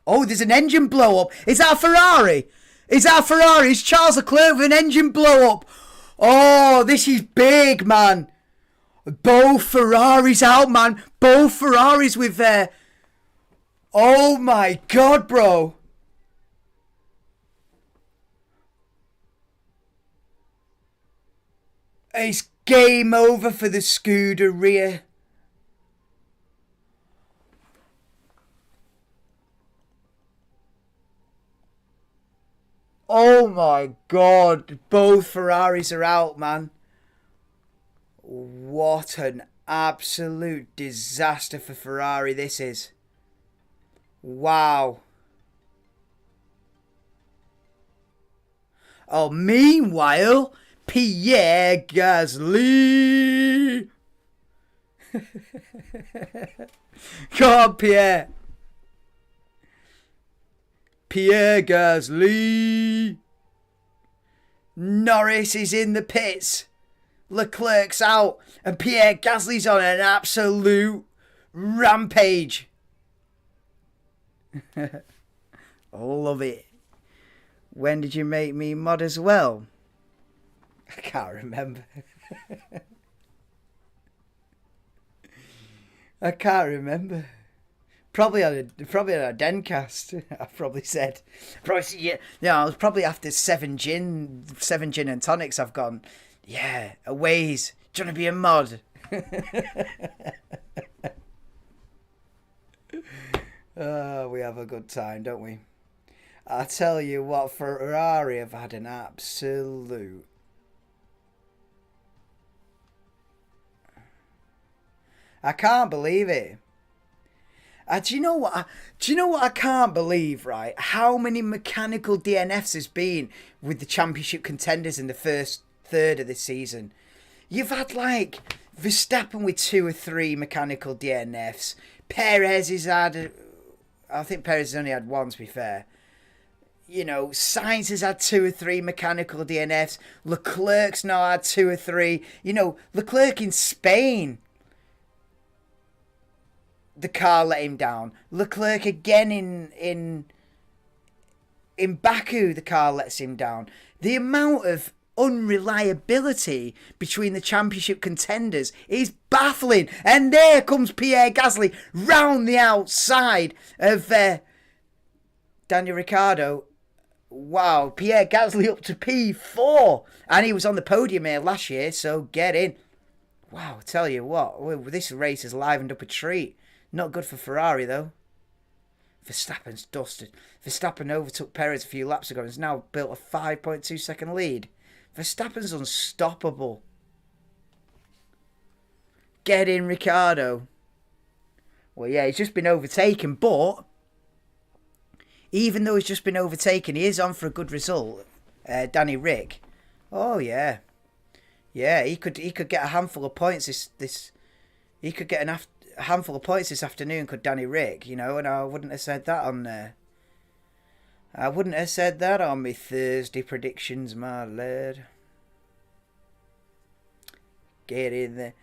Oh, there's an engine blow up. Is that a Ferrari? Is that a Ferrari? Is Charles Leclerc with an engine blow up? Oh, this is big, man. Both Ferraris out, man. Both Ferraris with their... Oh my God, bro. It's game over for the Scuderia. Oh my God. Both Ferraris are out, man. What an absolute disaster for Ferrari this is. Wow. Oh, meanwhile, Pierre Gasly. Go on, Pierre. Pierre Gasly. Norris is in the pits. Leclerc's out. And Pierre Gasly's on an absolute rampage. Love it. When did you make me mod as well? I can't remember. I can't remember. Probably on a Dencast. I probably said. Yeah, I was probably after 7 gin and tonics. I've gone. Yeah, a ways. Do you want to be a mod? Oh, we have a good time, don't we? I tell you what, Ferrari have had an absolute... I can't believe it. Do you know what? I can't believe, right? How many mechanical DNFs there's been with the championship contenders in the first third of this season. You've had like Verstappen with 2 or 3 mechanical DNFs. Perez has had... I think Perez has only had 1, to be fair. You know, Sainz has had 2 or 3 mechanical DNFs. Leclerc's now had 2 or 3. You know, Leclerc in Spain, the car let him down. Leclerc again in Baku, the car lets him down. The amount of unreliability between the championship contenders is baffling. And there comes Pierre Gasly round the outside of Daniel Ricciardo. Wow, Pierre Gasly up to P4. And he was on the podium here last year, so get in. Wow, tell you what, this race has livened up a treat. Not good for Ferrari, though. Verstappen's dusted. Verstappen overtook Perez a few laps ago and has now built a 5.2 second lead. Verstappen's unstoppable. Get in, Ricciardo. Well, yeah, he's just been overtaken, but even though he's just been overtaken, he is on for a good result. Danny Rick. Oh, yeah. Yeah, he could get a handful of points he could get a handful of points this afternoon, could Danny Rick, you know, and I wouldn't have said that on I wouldn't have said that on my Thursday predictions, my lad. Get in there.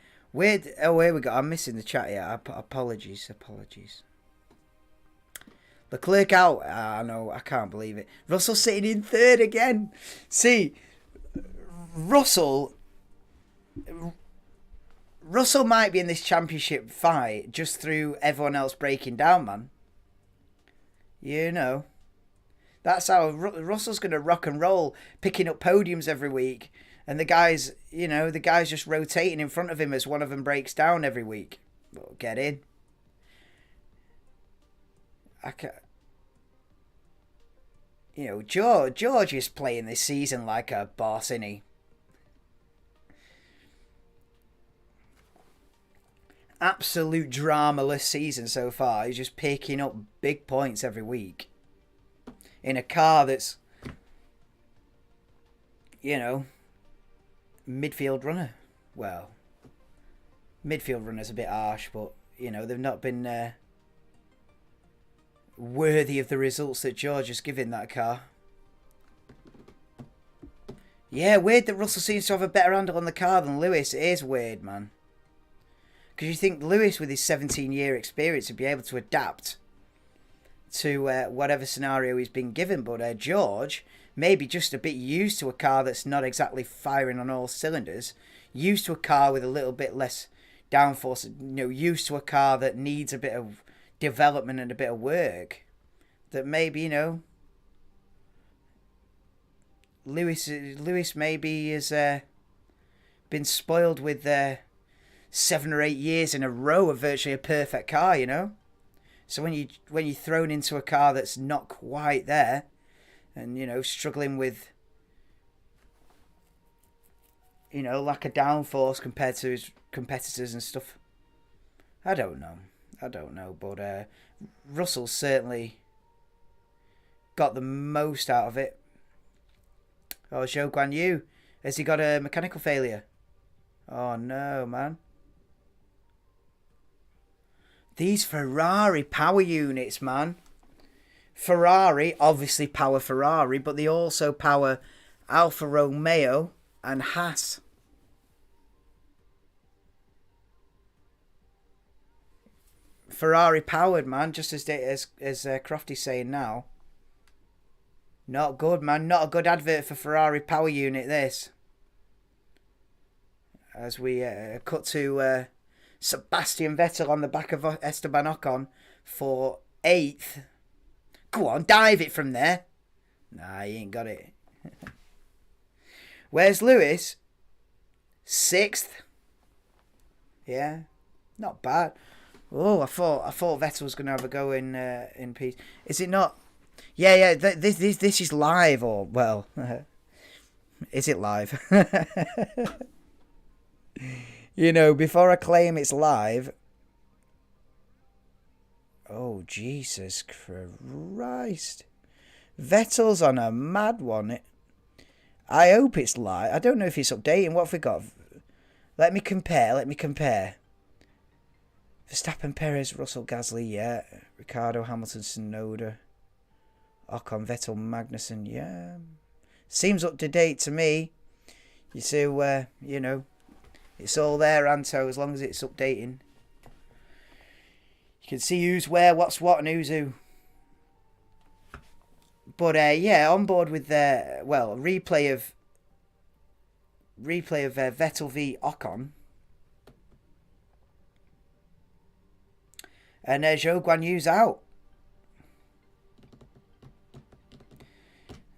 Oh, here we go. I'm missing the chat here. Apologies. Leclerc out. No, I can't believe it. Russell sitting in third again. See, Russell might be in this championship fight just through everyone else breaking down, man. You know. That's how Russell's going to rock and roll, picking up podiums every week. And the guys just rotating in front of him as one of them breaks down every week. Well, get in. You know, George is playing this season like a boss, isn't he? Absolute dramaless season so far. He's just picking up big points every week. In a car that's, you know, midfield runner. Well, midfield runner's a bit harsh, but, you know, they've not been worthy of the results that George has given that car. Yeah, weird that Russell seems to have a better handle on the car than Lewis. It is weird, man. Because you think Lewis, with his 17-year experience, would be able to adapt to whatever scenario he's been given. But George, maybe just a bit used to a car that's not exactly firing on all cylinders, used to a car with a little bit less downforce, used to a car that needs a bit of development and a bit of work, that maybe, Lewis maybe has been spoiled with 7 or 8 years in a row of virtually a perfect car, So when you're thrown into a car that's not quite there, and struggling with lack of downforce compared to his competitors and stuff, I don't know, but Russell's certainly got the most out of it. Oh, Zhou Guan Yu, has he got a mechanical failure? Oh no, man. These Ferrari power units, man. Ferrari, obviously power Ferrari, but they also power Alfa Romeo and Haas. Ferrari powered, man, just as Crofty's saying now. Not good, man. Not a good advert for Ferrari power unit, this. As we cut to Sebastian Vettel on the back of Esteban Ocon for 8th. Go on, dive it from there. Nah, he ain't got it. Where's Lewis? 6th. Yeah, not bad. Oh, I thought Vettel was going to have a go in peace. Is it not? Yeah. This is live, or well, is it live? Before I claim it's live. Oh, Jesus Christ! Vettel's on a mad one. I hope it's live. I don't know if it's updating. What have we got? Let me compare. Verstappen, Perez, Russell, Gasly, yeah. Ricardo, Hamilton, Tsunoda, Ocon, Vettel, Magnussen, yeah. Seems up to date to me. You see, it's all there, Anto, as long as it's updating. You can see who's where, what's what, and who's who. But, on board with replay of Vettel v Ocon. And Zhou Guan Yu's out.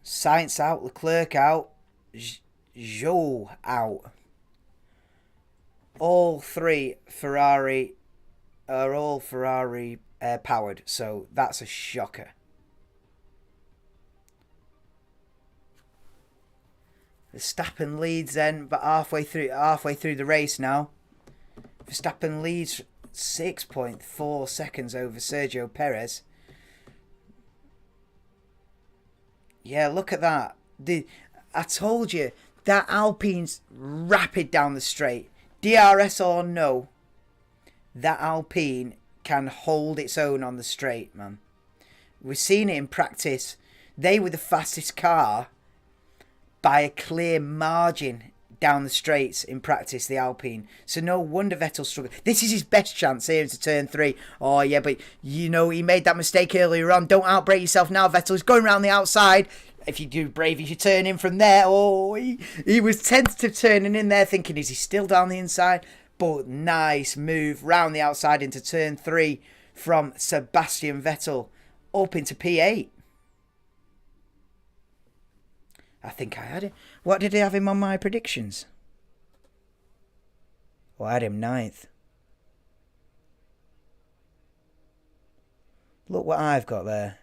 Sainz out. Leclerc out. Zhou out. All three Ferrari are Ferrari powered. So that's a shocker. Verstappen leads then, but halfway through the race now. Verstappen leads 6.4 seconds over Sergio Perez. Yeah, look at that. I told you, that Alpine's rapid down the straight. DRS or no, that Alpine can hold its own on the straight, man. We've seen it in practice. They were the fastest car by a clear margin down the straights in practice, the Alpine. So no wonder Vettel struggled. This is his best chance here into turn 3. Oh yeah, but he made that mistake earlier on. Don't outbrake yourself now, Vettel. He's going around the outside. If you do brave, if you turn in from there, he was tentative turning in there, thinking, is he still down the inside? But nice move round the outside into turn 3 from Sebastian Vettel up into P8. I think I had it. What did I have him on my predictions? Oh, I had him 9th. Look what I've got there.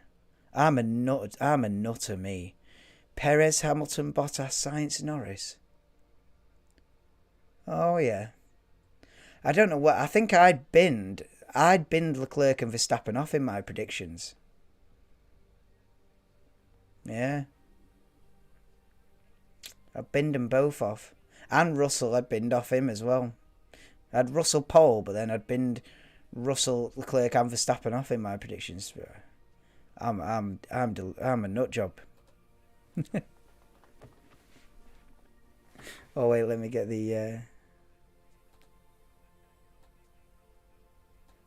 I'm a nutter, me. Perez, Hamilton, Bottas, Sainz, Norris. Oh, yeah. I don't know what... I think I'd binned Leclerc and Verstappen off in my predictions. Yeah. I binned them both off. And Russell, I'd binned off him as well. I had Russell pole, but then I'd binned Russell, Leclerc and Verstappen off in my predictions. I'm a nut job. Oh wait, let me get the.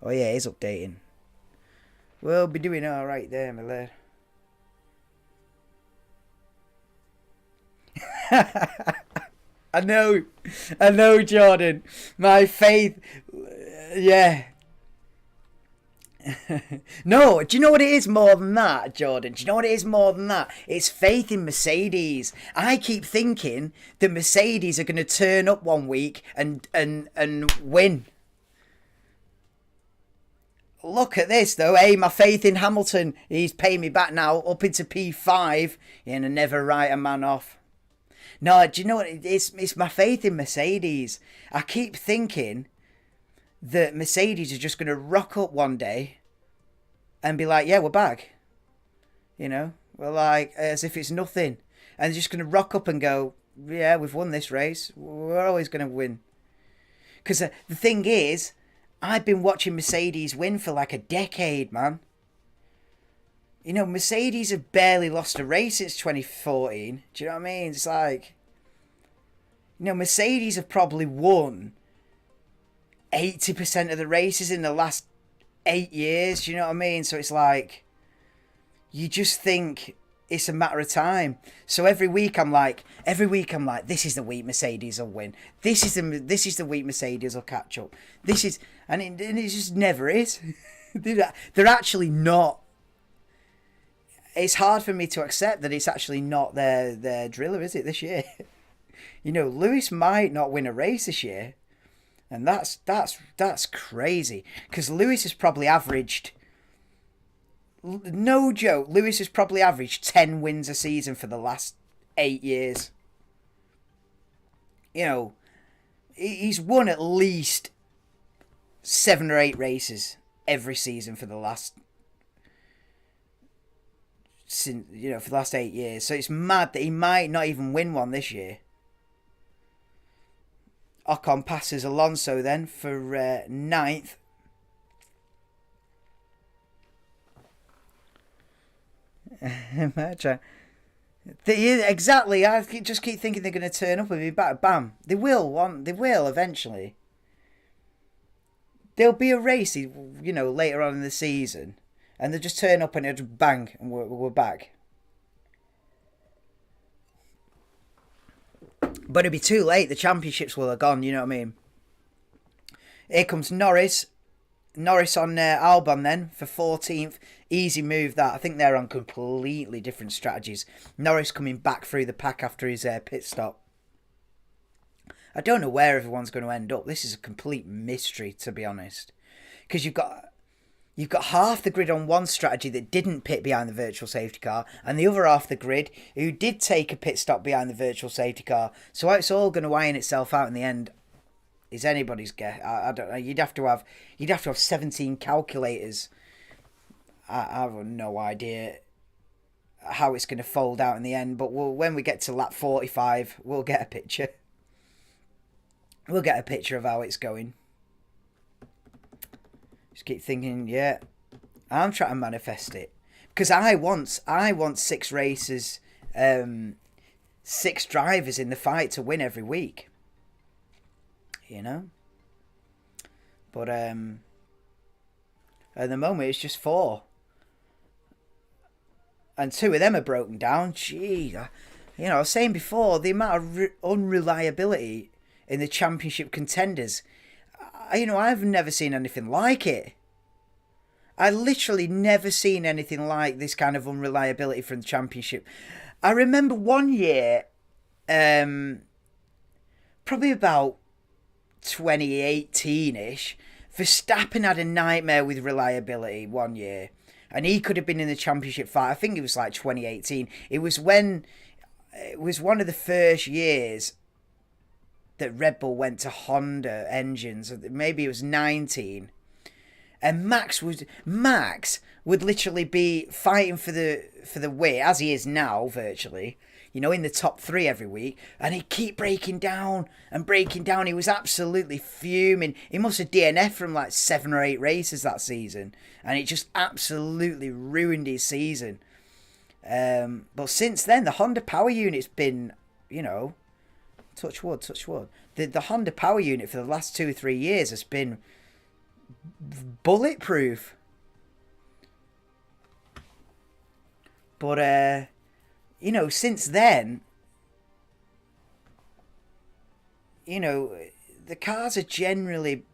Oh yeah, it's updating. We'll be doing all right there, my lad. I know, Jordan. My faith, yeah. No, do you know what it is more than that, Jordan? Do you know what it is more than that? It's faith in Mercedes. I keep thinking that Mercedes are going to turn up one week and win. Look at this though, hey, my faith in Hamilton, he's paying me back now, up into P5, and I never write a man off. No, do you know what? It's my faith in Mercedes. I keep thinking that Mercedes are just going to rock up one day and be like, yeah, we're back. You know, we're like, as if it's nothing. And they're just going to rock up and go, yeah, we've won this race. We're always going to win. Because the thing is, I've been watching Mercedes win for like a decade, man. You know, Mercedes have barely lost a race since 2014. Do you know what I mean? It's like, you know, Mercedes have probably won 80% of the races in the last 8 years. Do you know what I mean? So it's like, you just think it's a matter of time. So every week I'm like, this is the week Mercedes will win. This is the week Mercedes will catch up. And it just never is. They're actually not. It's hard for me to accept that it's actually not their driller, is it, this year? You know, Lewis might not win a race this year, and that's crazy, because Lewis has probably averaged, no joke, Lewis has probably averaged 10 wins a season for the last 8 years. You know, he's won at least 7 or 8 races every season for the last, for the last 8 years. So it's mad that he might not even win one this year. Ocon passes Alonso then for 9th. Exactly. I just keep thinking they're going to turn up and be back. Bam. They will eventually. There'll be a race, you know, later on in the season, and they'll just turn up and it'll just bang, and we're back. But it'll be too late. The championships will have gone, you know what I mean? Here comes Norris. Norris on Albon then for 14th. Easy move that. I think they're on completely different strategies. Norris coming back through the pack after his pit stop. I don't know where everyone's going to end up. This is a complete mystery, to be honest. Because you've got half the grid on one strategy that didn't pit behind the virtual safety car, and the other half the grid who did take a pit stop behind the virtual safety car. So it's all going to iron itself out in the end. Is anybody's guess? I don't know. You'd have to have 17 calculators. I have no idea how it's going to fold out in the end. But when we get to lap 45, we'll get a picture. We'll get a picture of how it's going. Just keep thinking, yeah, I'm trying to manifest it, because I want 6 races, 6 drivers in the fight to win every week. You know, but at the moment it's just 4, and 2 of them are broken down. Gee, you know, I was saying before, the amount of unreliability in the championship contenders. You know, I've never seen anything like it. I literally never seen anything like this kind of unreliability from the championship. I remember one year, probably about 2018-ish, Verstappen had a nightmare with reliability one year, and he could have been in the championship fight. I think it was like 2018. It was one of the first years that Red Bull went to Honda engines. Maybe it was 19, and Max would literally be fighting for the win, as he is now virtually, you know, in the top 3 every week, and he'd keep breaking down. He was absolutely fuming. He must have DNF from like 7 or 8 races that season, and it just absolutely ruined his season. But since then, the Honda power unit's been, you know, touch wood. The Honda power unit for the last 2 or 3 years has been bulletproof. But you know, since then, you know, the cars are generally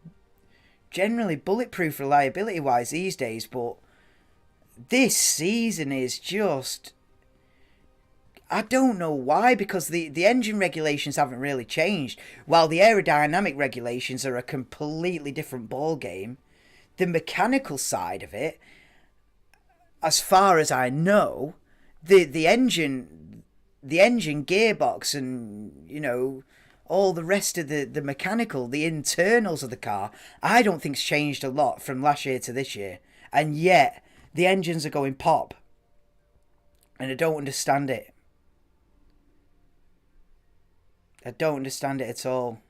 bulletproof reliability wise these days, but this season is just, I don't know why, because the engine regulations haven't really changed, while the aerodynamic regulations are a completely different ball game. The mechanical side of it, as far as I know, the engine gearbox, and all the rest of the mechanical, the internals of the car, I don't think's changed a lot from last year to this year, and yet the engines are going pop, and I don't understand it. I don't understand it at all.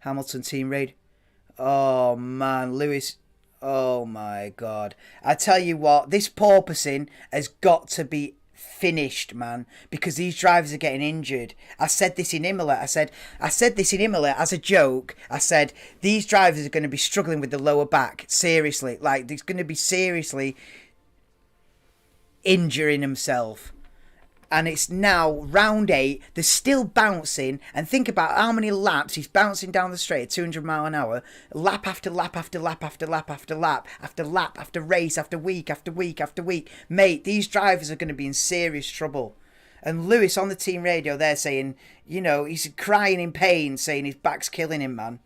Hamilton team raid. Oh man, Lewis. Oh my god. I tell you what, this porpoising has got to be finished, man, because these drivers are getting injured. I said this in Imola. I said this in Imola as a joke. I said these drivers are going to be struggling with the lower back. Seriously. Like, they're going to be seriously injuring themselves. And it's now round 8. They're still bouncing. And think about how many laps he's bouncing down the straight at 200 mile an hour. Lap after lap after lap after lap after lap after lap after race after week after week after week. Mate, these drivers are going to be in serious trouble. And Lewis on the team radio there saying, he's crying in pain, saying his back's killing him, man.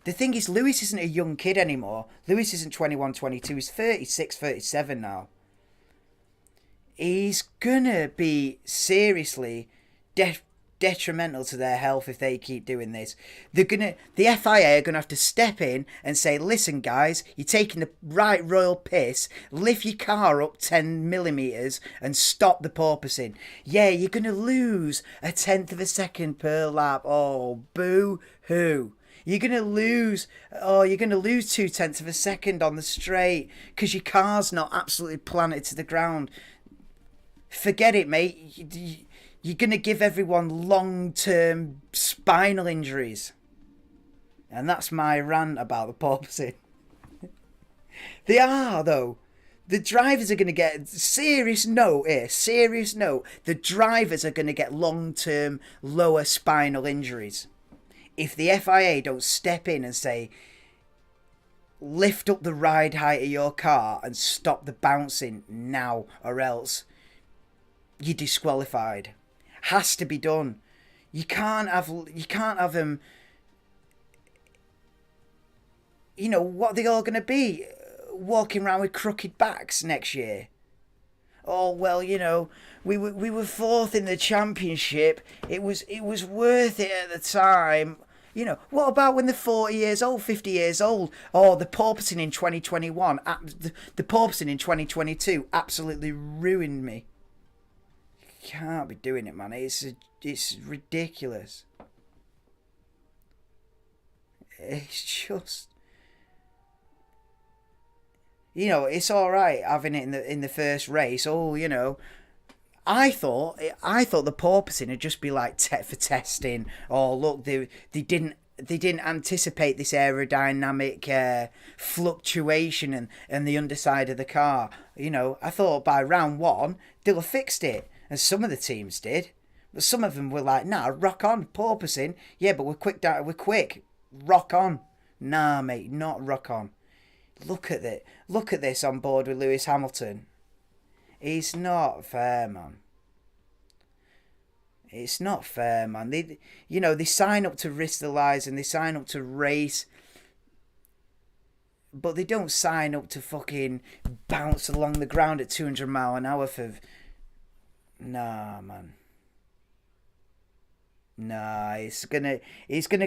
The thing is, Lewis isn't a young kid anymore. Lewis isn't 21, 22. He's 36, 37 now. He's gonna be seriously detrimental to their health if they keep doing this. The FIA are gonna have to step in and say, listen guys, you're taking the right royal piss, lift your car up 10 millimeters and stop the porpoising. Yeah, you're gonna lose a tenth of a second per lap. Oh, boo-hoo. You're going to lose 0.2 of a second on the straight because your car's not absolutely planted to the ground. Forget it, mate. You're going to give everyone long-term spinal injuries. And that's my rant about the porpoising. They are, though. The drivers are going to get, serious note. The drivers are going to get long-term lower spinal injuries. If the FIA don't step in and say, lift up the ride height of your car and stop the bouncing now, or else you're disqualified. Has to be done. You can't have them. What are they all going to be? Walking around with crooked backs next year. Oh well, we were fourth in the championship. It was worth it at the time. What about when they're 40 years old, 50 years old? Oh, the porpoising in 2021, the porpoising in 2022 absolutely ruined me. Can't be doing it, man. It's ridiculous. It's just, it's all right having it in the first race. Oh, I thought the porpoising would just be like for testing. Oh, look, they didn't anticipate this aerodynamic fluctuation and the underside of the car. I thought by round 1 they'll have fixed it. And some of the teams did. But some of them were like, nah, rock on, porpoising. Yeah, but we're quick. Rock on. Nah, mate, not rock on. Look at it. Look at this on board with Lewis Hamilton. It's not fair, man. It's not fair, man. They sign up to risk their lives and they sign up to race. But they don't sign up to fucking bounce along the ground at 200 mile an hour for... Nah, man. Nah, it's gonna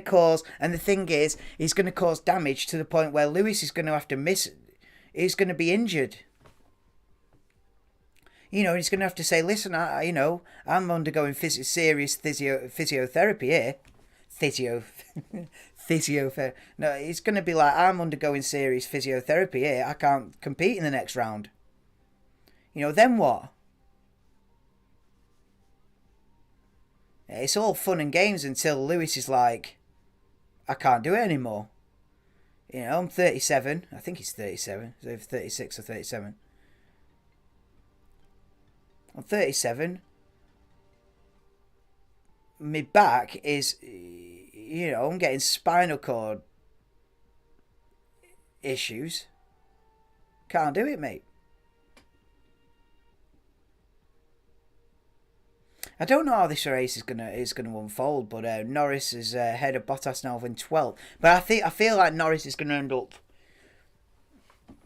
cause, and the thing is, it's gonna cause damage to the point where Lewis is gonna have to miss. He's gonna be injured. He's gonna have to say, listen, I'm undergoing serious physiotherapy here. Physiotherapy. No, it's gonna be like, I'm undergoing serious physiotherapy here. I can't compete in the next round. Then what? It's all fun and games until Lewis is like, I can't do it anymore. I'm 37. I think he's 37. 36 or 37. I'm 37. my back is, I'm getting spinal cord issues. Can't do it, mate. I don't know how this race is gonna unfold, but Norris is ahead of Bottas now in 12th. But I feel like Norris is gonna end up.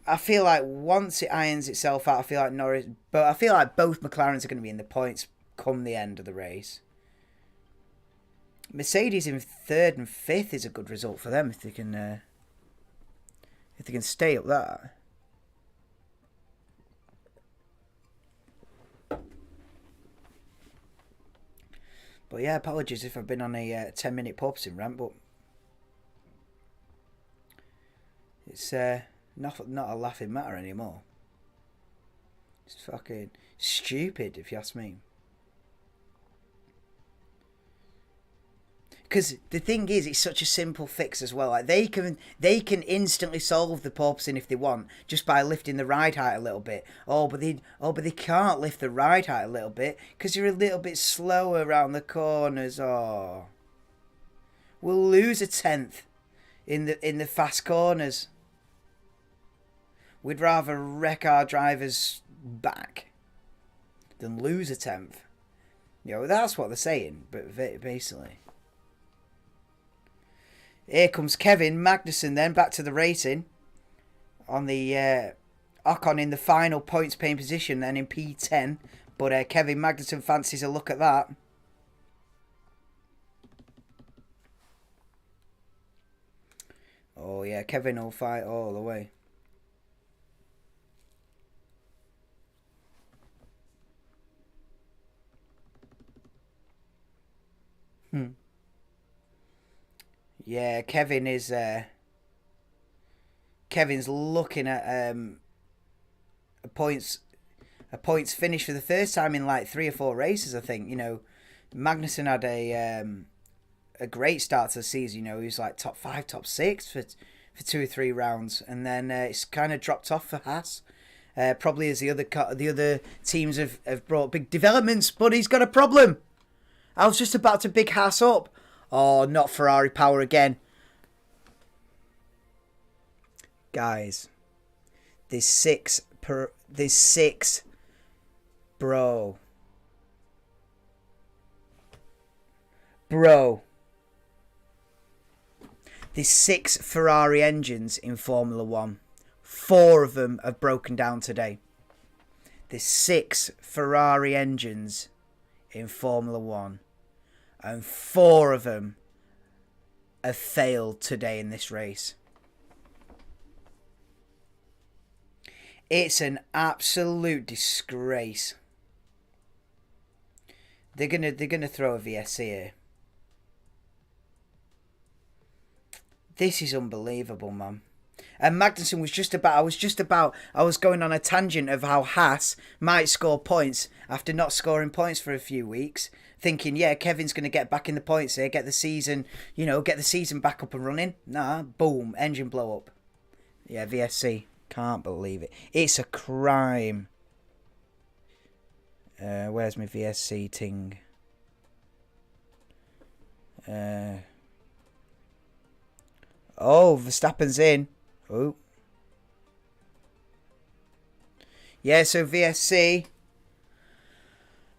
I feel like once it irons itself out, I feel like both McLarens are going to be in the points come the end of the race. Mercedes in 3rd and 5th is a good result for them if they can stay up that. But yeah, apologies if I've been on a 10-minute porpoising rant, but it's not a laughing matter anymore. It's fucking stupid, if you ask me. Because the thing is, it's such a simple fix as well. Like they can instantly solve the porpoising if they want, just by lifting the ride height a little bit. But they can't lift the ride height a little bit because you're a little bit slower around the corners. Oh, we'll lose a 10th in the fast corners. We'd rather wreck our drivers back than lose a 10th. That's what they're saying, but basically. Here comes Kevin Magnussen then, back to the racing. On the Ocon in the final points paying position then in P10. But Kevin Magnussen fancies a look at that. Oh yeah, Kevin will fight all the way. Yeah, Kevin's looking at a points finish for the first time in like 3 or 4 races. I think Magnussen had a great start to the season. He was like top 5, top 6 for 2 or 3 rounds, and then it's kind of dropped off for Haas. Probably as the other teams have brought big developments, but he's got a problem. I was just about to big Haas up. Oh, not Ferrari power again. Guys, there's 6 bro. There's 6 Ferrari engines in Formula 1. 4 of them have broken down today. There's 6 Ferrari engines in Formula 1. And 4 of them have failed today in this race. It's an absolute disgrace. They're gonna throw a VSC here. This is unbelievable, man. And Magnussen I was going on a tangent of how Haas might score points after not scoring points for a few weeks. Thinking, yeah, Kevin's going to get back in the points here, get the season back up and running. Nah, boom, engine blow up. Yeah, VSC, can't believe it. It's a crime. Where's my VSC ting? Verstappen's in. Oh. Yeah, so VSC.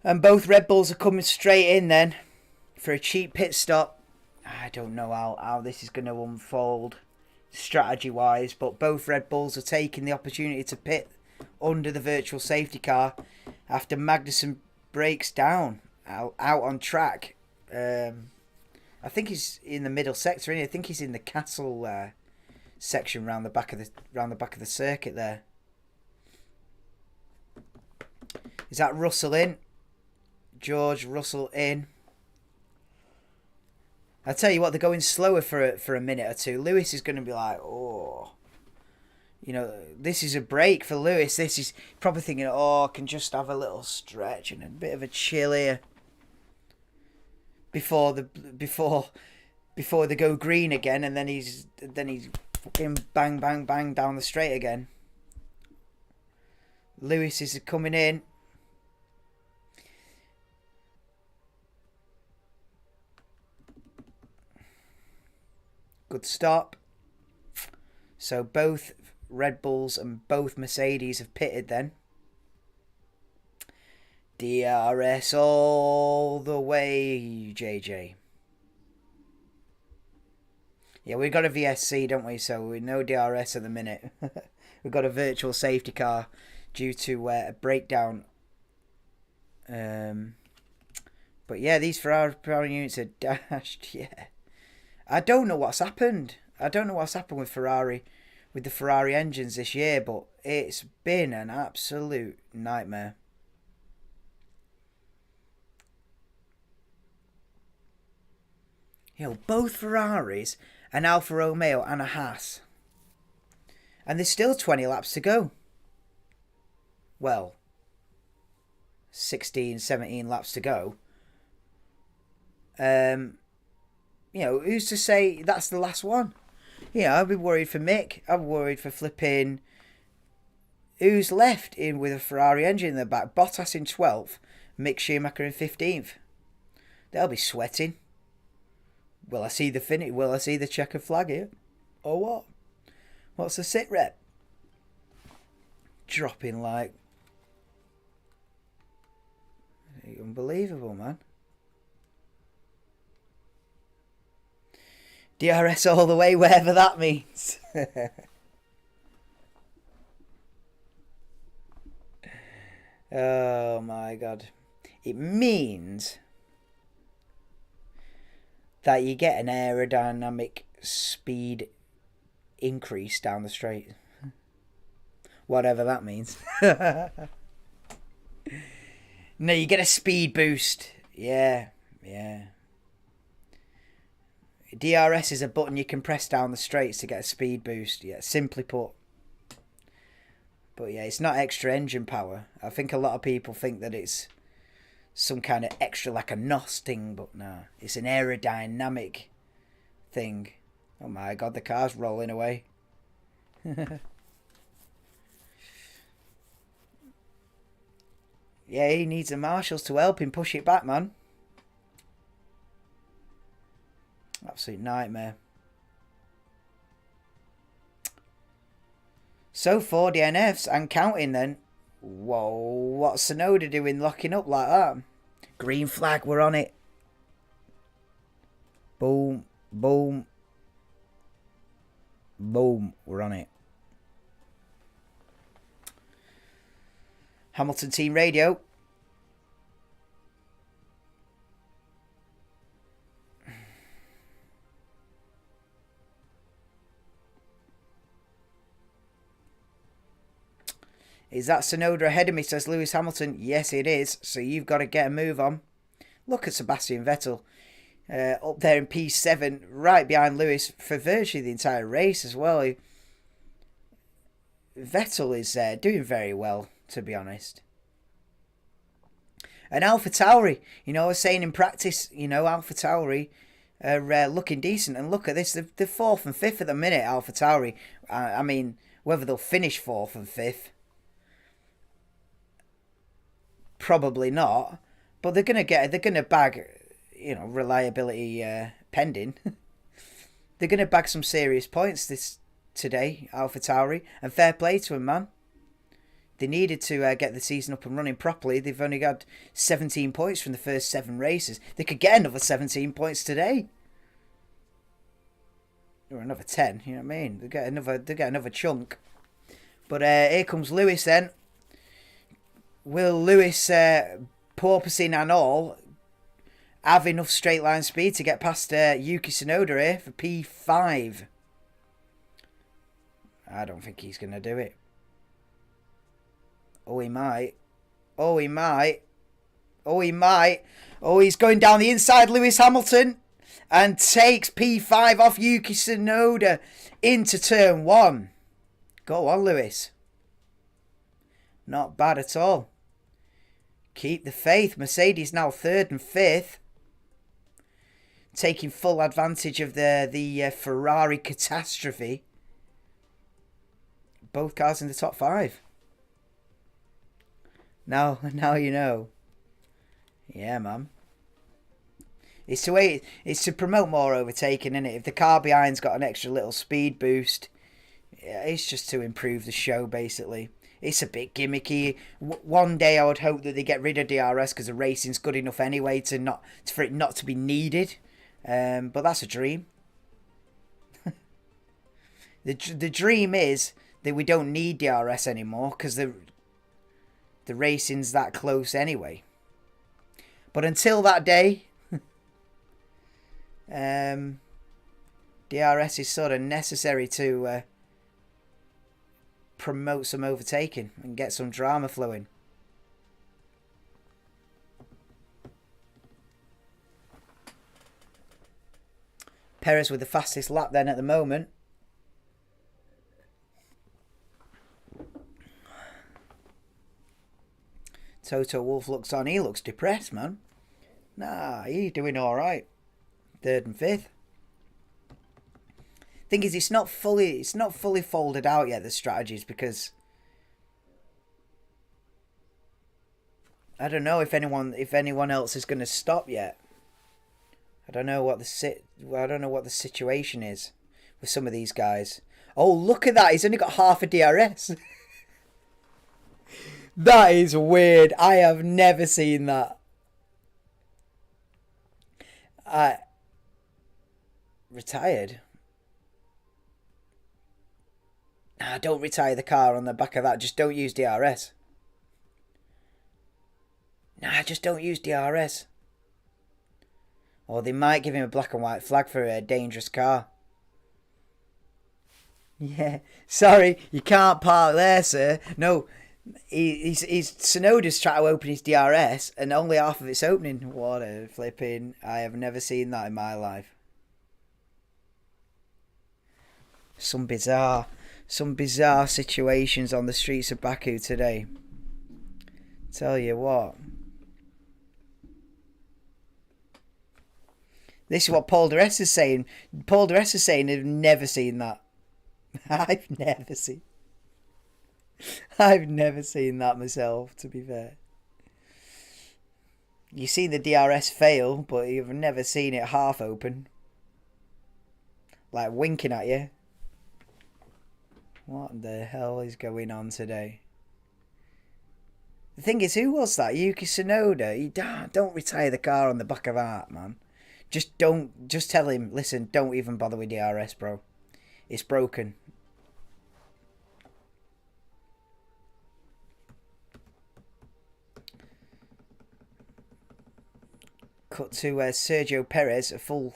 And both Red Bulls are coming straight in then for a cheap pit stop. I don't know how this is going to unfold strategy-wise, but both Red Bulls are taking the opportunity to pit under the virtual safety car after Magnussen breaks down out on track. I think he's in the middle sector. I think he's in the castle section round the back of the circuit there. Is that Russell in? George Russell in. I tell you what, they're going slower for a minute or two. Lewis is going to be like, oh, this is a break for Lewis. This is probably thinking, I can just have a little stretch and a bit of a chill here before they go green again, and then he's fucking bang bang bang down the straight again. Lewis is coming in. Good stop. So both Red Bulls and both Mercedes have pitted then. DRS all the way, JJ. Yeah, we've got a VSC, don't we? So we no DRS at the minute. We've got a virtual safety car due to a breakdown. But yeah, these Ferrari units are dashed. Yeah, I don't know what's happened. I don't know what's happened with Ferrari, with the Ferrari engines this year, but it's been an absolute nightmare. You know, both Ferraris, an Alfa Romeo and a Haas. And there's still 20 laps to go. Well, 16, 17 laps to go. You know, who's to say that's the last one? Yeah, I'd be worried for Mick. I'm worried for flipping. Who's left in with a Ferrari engine in the back? Bottas in 12th, Mick Schumacher in 15th. They'll be sweating. Will I see the finish? Will I see the checkered flag here? Or what? What's the sit rep? Dropping like... Unbelievable, man. DRS all the way, whatever that means. Oh my god. It means that you get an aerodynamic speed increase down the straight. Whatever that means. No, you get a speed boost. Yeah. DRS is a button you can press down the straights to get a speed boost. Yeah, simply put. But yeah, it's not extra engine power. I think a lot of people think that it's some kind of extra, like a NOS thing, but no. It's an aerodynamic thing. Oh my god, the car's rolling away. Yeah, he needs the marshals to help him push it back, man. Absolute nightmare. So for DNFs and counting then. Whoa, what's Tsunoda doing locking up like that? Green flag, we're on it. Boom, boom. Boom, we're on it. Hamilton Team Radio. Is that Tsunoda ahead of me, says Lewis Hamilton. Yes, it is. So you've got to get a move on. Look at Sebastian Vettel. Up there in P7, right behind Lewis for virtually the entire race as well. Vettel is doing very well, to be honest. And AlphaTauri, you know, I was saying in practice, you know, AlphaTauri are looking decent. And look at this, they're 4th and 5th at the minute, AlphaTauri. I mean, whether they'll finish 4th and 5th, probably not. But they're gonna bag, you know, reliability pending. They're gonna bag some serious points today, AlphaTauri, and fair play to them, man. They needed to get the season up and running properly. They've only got 17 points from the first 7 races. They could get another 17 points today, or another 10. You know what I mean? They get another chunk. But here comes Lewis then. Will Lewis, porpoising and all, have enough straight line speed to get past Yuki Tsunoda here for P5? I don't think he's going to do it. Oh, he might. Oh, he might. Oh, he might. Oh, he's going down the inside, Lewis Hamilton, and takes P5 off Yuki Tsunoda into turn 1. Go on, Lewis. Not bad at all. Keep the faith. Mercedes now 3rd and 5th. Taking full advantage of the Ferrari catastrophe. Both cars in the top 5. Now you know. Yeah, man. It's to promote more overtaking, isn't it? If the car behind's got an extra little speed boost, it's just to improve the show, basically. It's a bit gimmicky. One day I would hope that they get rid of DRS because the racing's good enough anyway for it not to be needed. But that's a dream. The dream is that we don't need DRS anymore because the racing's that close anyway. But until that day, DRS is sort of necessary to promote some overtaking and get some drama flowing. Perez with the fastest lap then at the moment. Toto Wolff looks on. He looks depressed, man. Nah, he's doing all right. 3rd and 5th. Thing is, it's not fully folded out yet, the strategies, because I don't know if anyone else is going to stop yet. I don't know what the situation is with some of these guys. Oh, look at that! He's only got half a DRS. That is weird. I have never seen that. Retired. Nah, don't retire the car on the back of that. Just don't use DRS. Nah, just don't use DRS. Or they might give him a black and white flag for a dangerous car. Yeah, sorry, you can't park there, sir. No, he's Tsunoda's trying to open his DRS and only half of it's opening. What a flipping... I have never seen that in my life. Some bizarre situations on the streets of Baku today. Tell you what. This is what Paul de Rest is saying. Paul de Rest is saying they've never seen that. I've never seen that myself, to be fair. You've seen the DRS fail, but you've never seen it half open. Like winking at you. What the hell is going on today? The thing is, who was that? Yuki Tsunoda. You don't retire the car on the back of that, man. Just tell him, listen, don't even bother with DRS, bro. It's broken. Cut to Sergio Perez, a full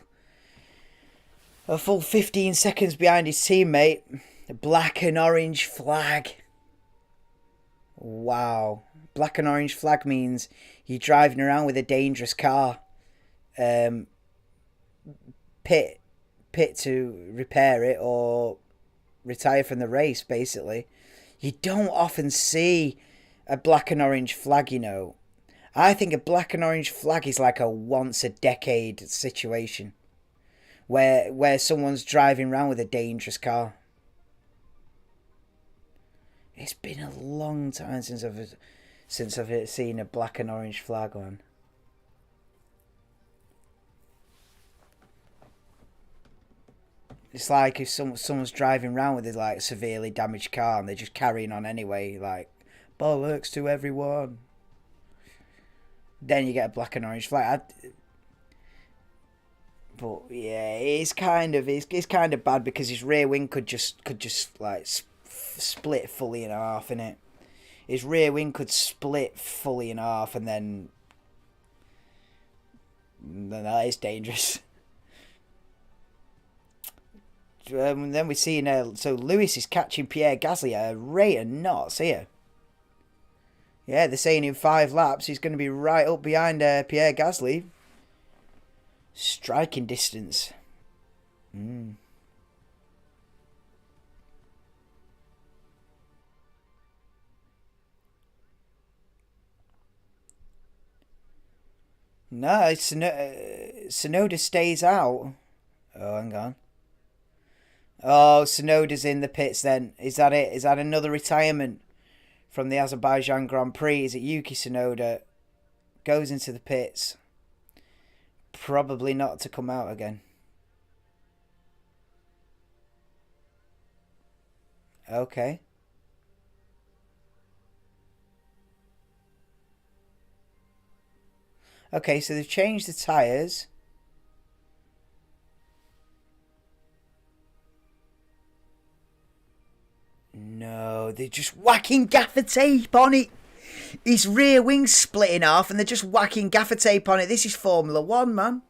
15 seconds behind his teammate. The black and orange flag. Wow. Black and orange flag means you're driving around with a dangerous car. Pit to repair it or retire from the race, basically. You don't often see a black and orange flag, you know. I think a black and orange flag is like a once a decade situation where someone's driving around with a dangerous car. It's been a long time since I've seen a black and orange flag on. It's like if someone's driving around with a like severely damaged car and they're just carrying on anyway, like bollocks to everyone. Then you get a black and orange flag. But yeah, it's kind of bad because his rear wing could just like split fully in half, innit? His rear wing could split fully in half, and then that is dangerous. Then we see so Lewis is catching Pierre Gasly at a rate of knots here. Yeah, they're saying in 5 laps he's going to be right up behind Pierre Gasly. Striking distance. No, Tsunoda stays out. Oh, hang on. Oh, Tsunoda's in the pits then. Is that it? Is that another retirement from the Azerbaijan Grand Prix? Is it Yuki Tsunoda? Goes into the pits. Probably not to come out again. Okay. Okay, so they've changed the tyres. No, they're just whacking gaffer tape on it. His rear wing's splitting off and they're just whacking gaffer tape on it. This is Formula One, man.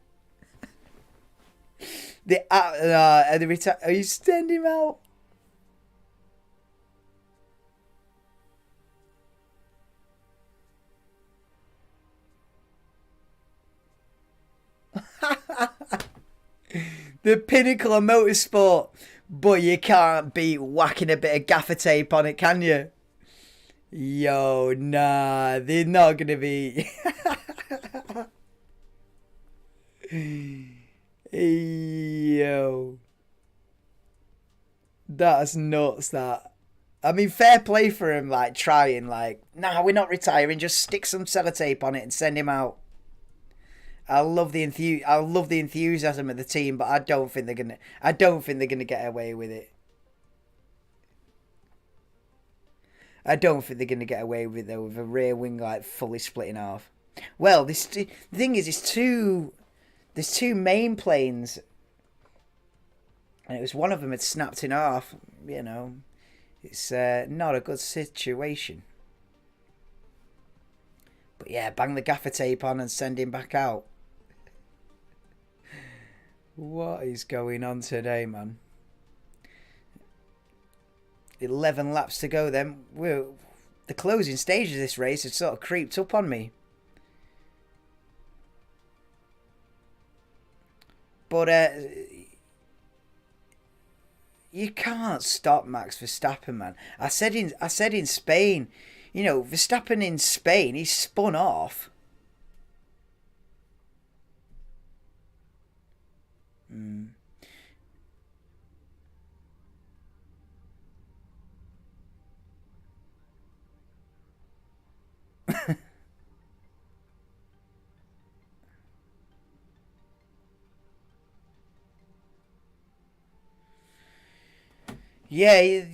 Are you standing him out? The pinnacle of motorsport. But you can't beat whacking a bit of gaffer tape on it, can you? Yo, nah, they're not gonna be. Yo, that's nuts. That. I mean, fair play for him. Like trying, like, nah, we're not retiring. Just stick some sellotape on it and send him out. I love the enthusiasm of the team, but I don't think they're gonna get away with it. I don't think they're gonna get away with it though, with a rear wing like fully splitting off. Well, the thing is, there's two main planes, and it was one of them had snapped in half. You know, it's not a good situation. But yeah, bang the gaffer tape on and send him back out. What is going on today, man? 11 laps to go then. The closing stage of this race has sort of creeped up on me. But you can't stop Max Verstappen, man. I said in Spain, you know, Verstappen in Spain, he spun off. Yeah,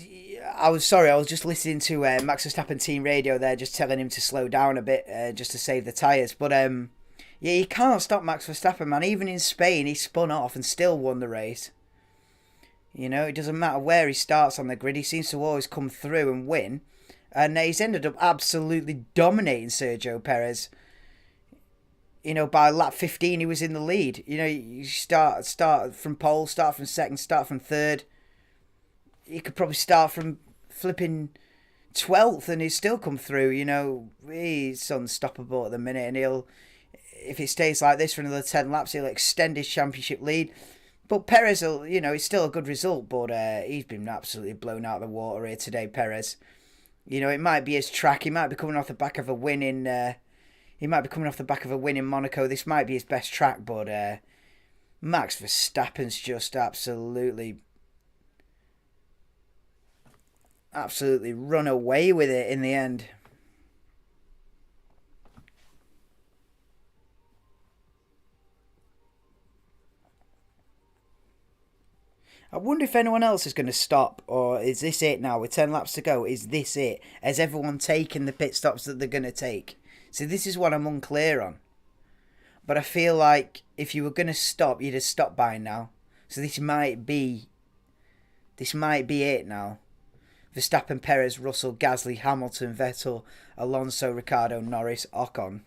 I was sorry. I was just listening to Max Verstappen team radio there, just telling him to slow down a bit, just to save the tyres. But yeah, you can't stop Max Verstappen, man. Even in Spain, he spun off and still won the race. You know, it doesn't matter where he starts on the grid. He seems to always come through and win. And he's ended up absolutely dominating Sergio Perez. You know, by lap 15, he was in the lead. You know, you start from pole, start from second, start from third. You could probably start from flipping 12th and he'd still come through. You know, he's unstoppable at the minute, and if it stays like this for another 10 laps, he'll extend his championship lead. But Perez, you know, it's still a good result, but he's been absolutely blown out of the water here today, Perez. You know, it might be his track. He might be coming off the back of a win in. He might be coming off the back of a win in Monaco. This might be his best track, but Max Verstappen's just absolutely run away with it in the end. I wonder if anyone else is going to stop, or is this it now? With 10 laps to go, is this it? Has everyone taken the pit stops that they're going to take? See, this is what I'm unclear on. But I feel like if you were going to stop, you'd have stopped by now. So this might be it now. Verstappen, Perez, Russell, Gasly, Hamilton, Vettel, Alonso, Ricciardo, Norris, Ocon.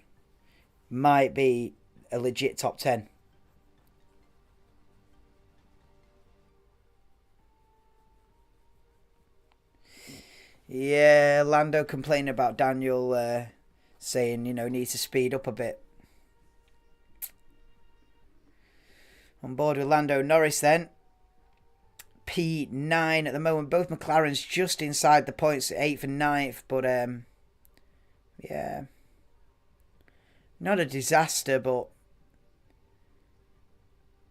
Might be a legit top 10. Yeah, Lando complaining about Daniel saying, you know, needs to speed up a bit. On board with Lando Norris then. P9 at the moment. Both McLarens just inside the points, 8th and 9th. But, yeah. Not a disaster, but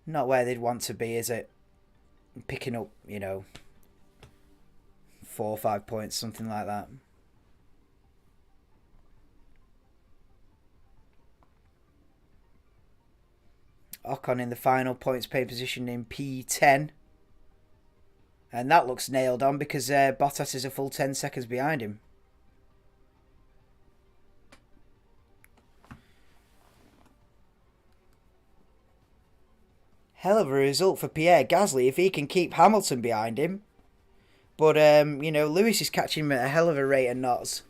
not where they'd want to be, is it? Picking up, you know, 4 or 5 points, something like that. Ocon in the final points pay position in P10. And that looks nailed on because Bottas is a full 10 seconds behind him. Hell of a result for Pierre Gasly if he can keep Hamilton behind him. But, Lewis is catching him at a hell of a rate of knots.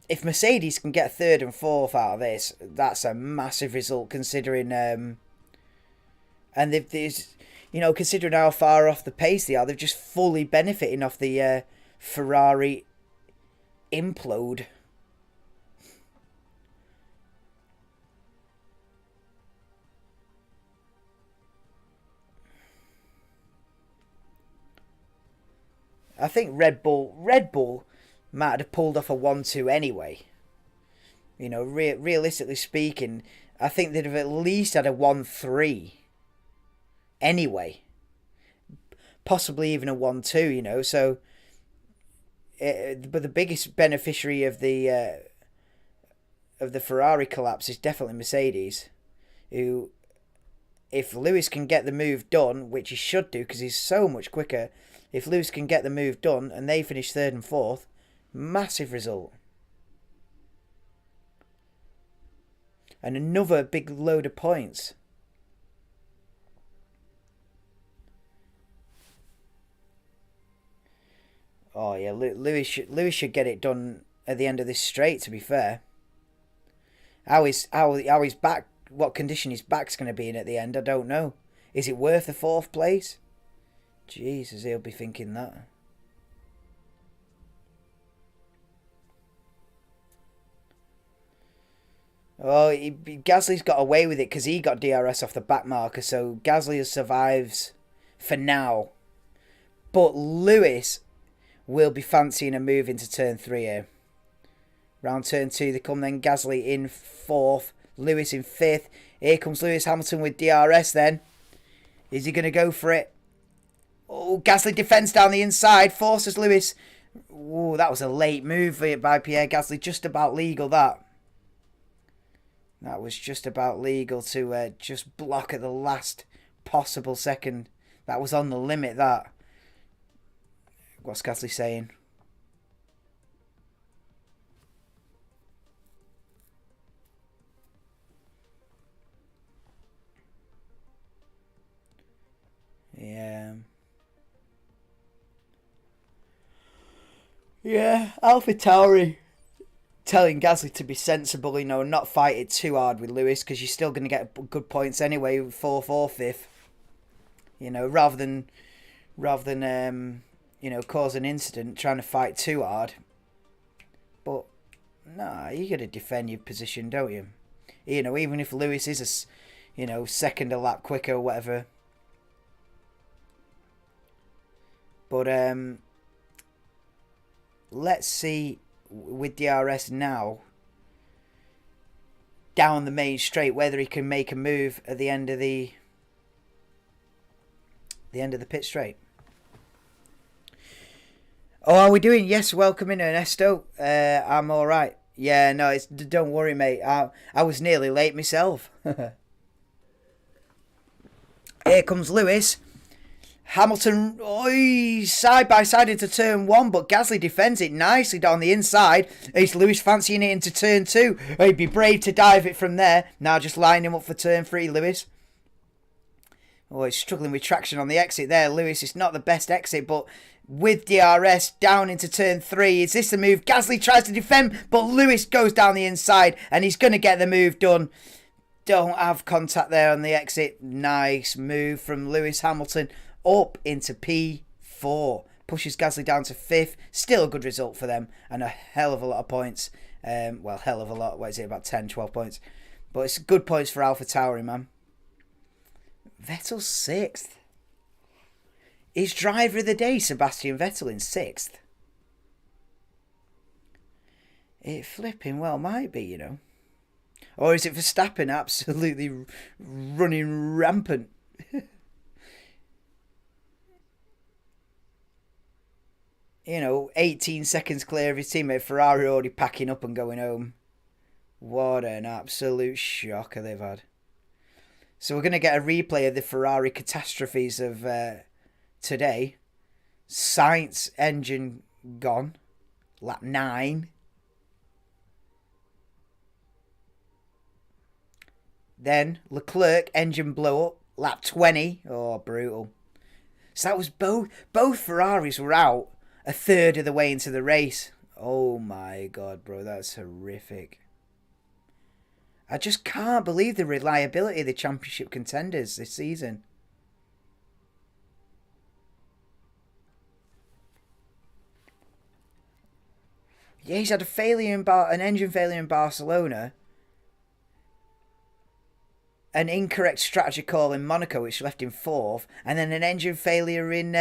If Mercedes can get third and fourth out of this, that's a massive result considering... and considering how far off the pace they are, they're just fully benefiting off the Ferrari implode. I think Red Bull might have pulled off a 1-2 anyway. Realistically speaking, I think they'd have at least had a 1-3 anyway. Possibly even a 1-2, so... but the biggest beneficiary of the Ferrari collapse is definitely Mercedes, who, if Lewis can get the move done, which he should do because he's so much quicker, if Lewis can get the move done and they finish third and fourth, massive result. And another big load of points. Oh yeah, Lewis should get it done at the end of this straight, to be fair. How his back, what condition his back's going to be in at the end, I don't know. Is it worth the fourth place? Jesus, he'll be thinking that. Oh, Gasly's got away with it because he got DRS off the back marker, so Gasly survives for now. But Lewis will be fancying a move into turn 3 here. Round turn 2 they come, then Gasly in 4th, Lewis in 5th. Here comes Lewis Hamilton with DRS then. Is he going to go for it? Oh, Gasly defends down the inside, forces Lewis. Oh, that was a late move by Pierre Gasly, just about legal that. That was just about legal to just block at the last possible second. That was on the limit, that. What's Gasly saying? Yeah, AlphaTauri telling Gasly to be sensible, not fight it too hard with Lewis because you're still going to get good points anyway, 4th or 5th. Rather than cause an incident trying to fight too hard. But nah, you got to defend your position, don't you? Even if Lewis is second a lap quicker or whatever. But let's see with DRS now down the main straight whether he can make a move at the end of the pit straight. Oh, are we doing? Yes, welcome in, Ernesto. I'm all right. Yeah, no, don't worry, mate. I was nearly late myself. Here comes Lewis. Hamilton, side by side into turn 1, but Gasly defends it nicely down the inside. Is Lewis fancying it into turn 2? He'd be brave to dive it from there. Now just line him up for turn 3, Lewis. Oh, he's struggling with traction on the exit there, Lewis. It's not the best exit, but with DRS down into turn 3, is this the move? Gasly tries to defend, but Lewis goes down the inside, and he's going to get the move done. Don't have contact there on the exit. Nice move from Lewis Hamilton. Up into P4. Pushes Gasly down to 5th. Still a good result for them. And a hell of a lot of points. Well, hell of a lot. What is it? About 10, 12 points. But it's good points for AlphaTauri, man. Vettel 6th. Is driver of the day Sebastian Vettel in 6th? It flipping well might be, Or is it Verstappen absolutely running rampant? 18 seconds clear of his teammate. Ferrari already packing up and going home. What an absolute shocker they've had. So we're going to get a replay of the Ferrari catastrophes of today. Sainz engine gone. Lap 9. Then Leclerc engine blow up. Lap 20. Oh, brutal. So that was both Ferraris were out a third of the way into the race. Oh my god, bro, that's horrific. I just can't believe the reliability of the championship contenders this season. Yeah, he's had an engine failure in Barcelona, an incorrect strategy call in Monaco, which left him 4th, and then an engine failure in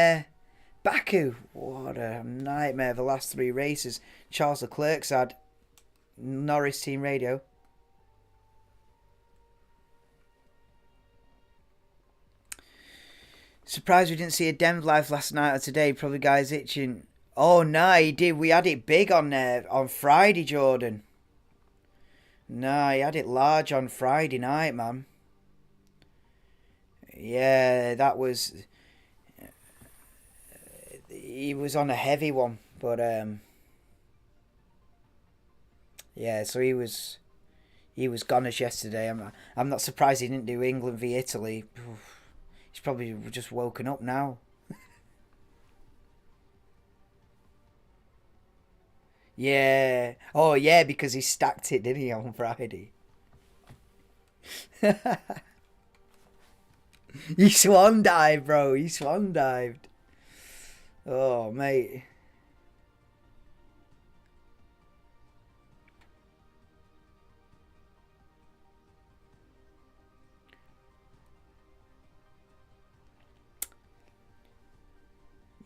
Baku. What a nightmare the last 3 races. Charles Leclerc's had. Norris team radio. Surprised we didn't see a Denv live last night or today. Probably guys itching. Oh no, he did. We had it big on Friday, Jordan. No, he had it large on Friday night, man. Yeah, that was. He was on a heavy one, but yeah. So he was goners yesterday. I'm not surprised he didn't do England v Italy. He's probably just woken up now. Yeah. Oh, yeah, because he stacked it, didn't he, on Friday? He swan dived, bro. He swan dived. Oh, mate.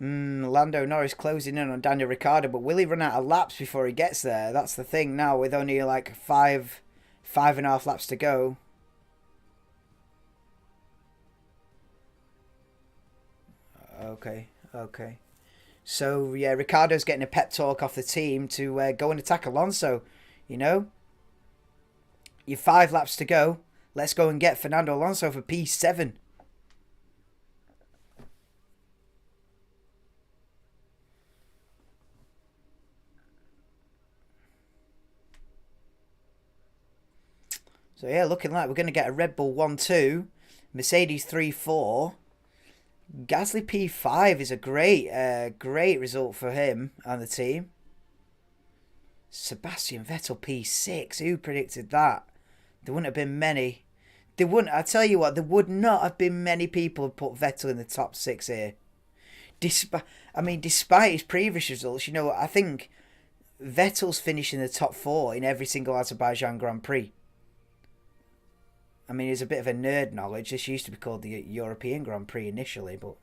Lando Norris closing in on Daniel Ricciardo, but will he run out of laps before he gets there? That's the thing now, with only like five and a half laps to go. Okay. So, yeah, Ricciardo's getting a pep talk off the team to go and attack Alonso. You know? You're 5 laps to go. Let's go and get Fernando Alonso for P7. So, yeah, looking like we're going to get a Red Bull 1-2, Mercedes 3-4. Gasly P5 is a great result for him and the team. Sebastian Vettel P6. Who predicted that? There wouldn't have been many. I tell you what, there would not have been many people who put Vettel in the top 6 here. Despite his previous results, you know, I think Vettel's finished in the top 4 in every single Azerbaijan Grand Prix. I mean, it's a bit of a nerd knowledge. This used to be called the European Grand Prix initially, but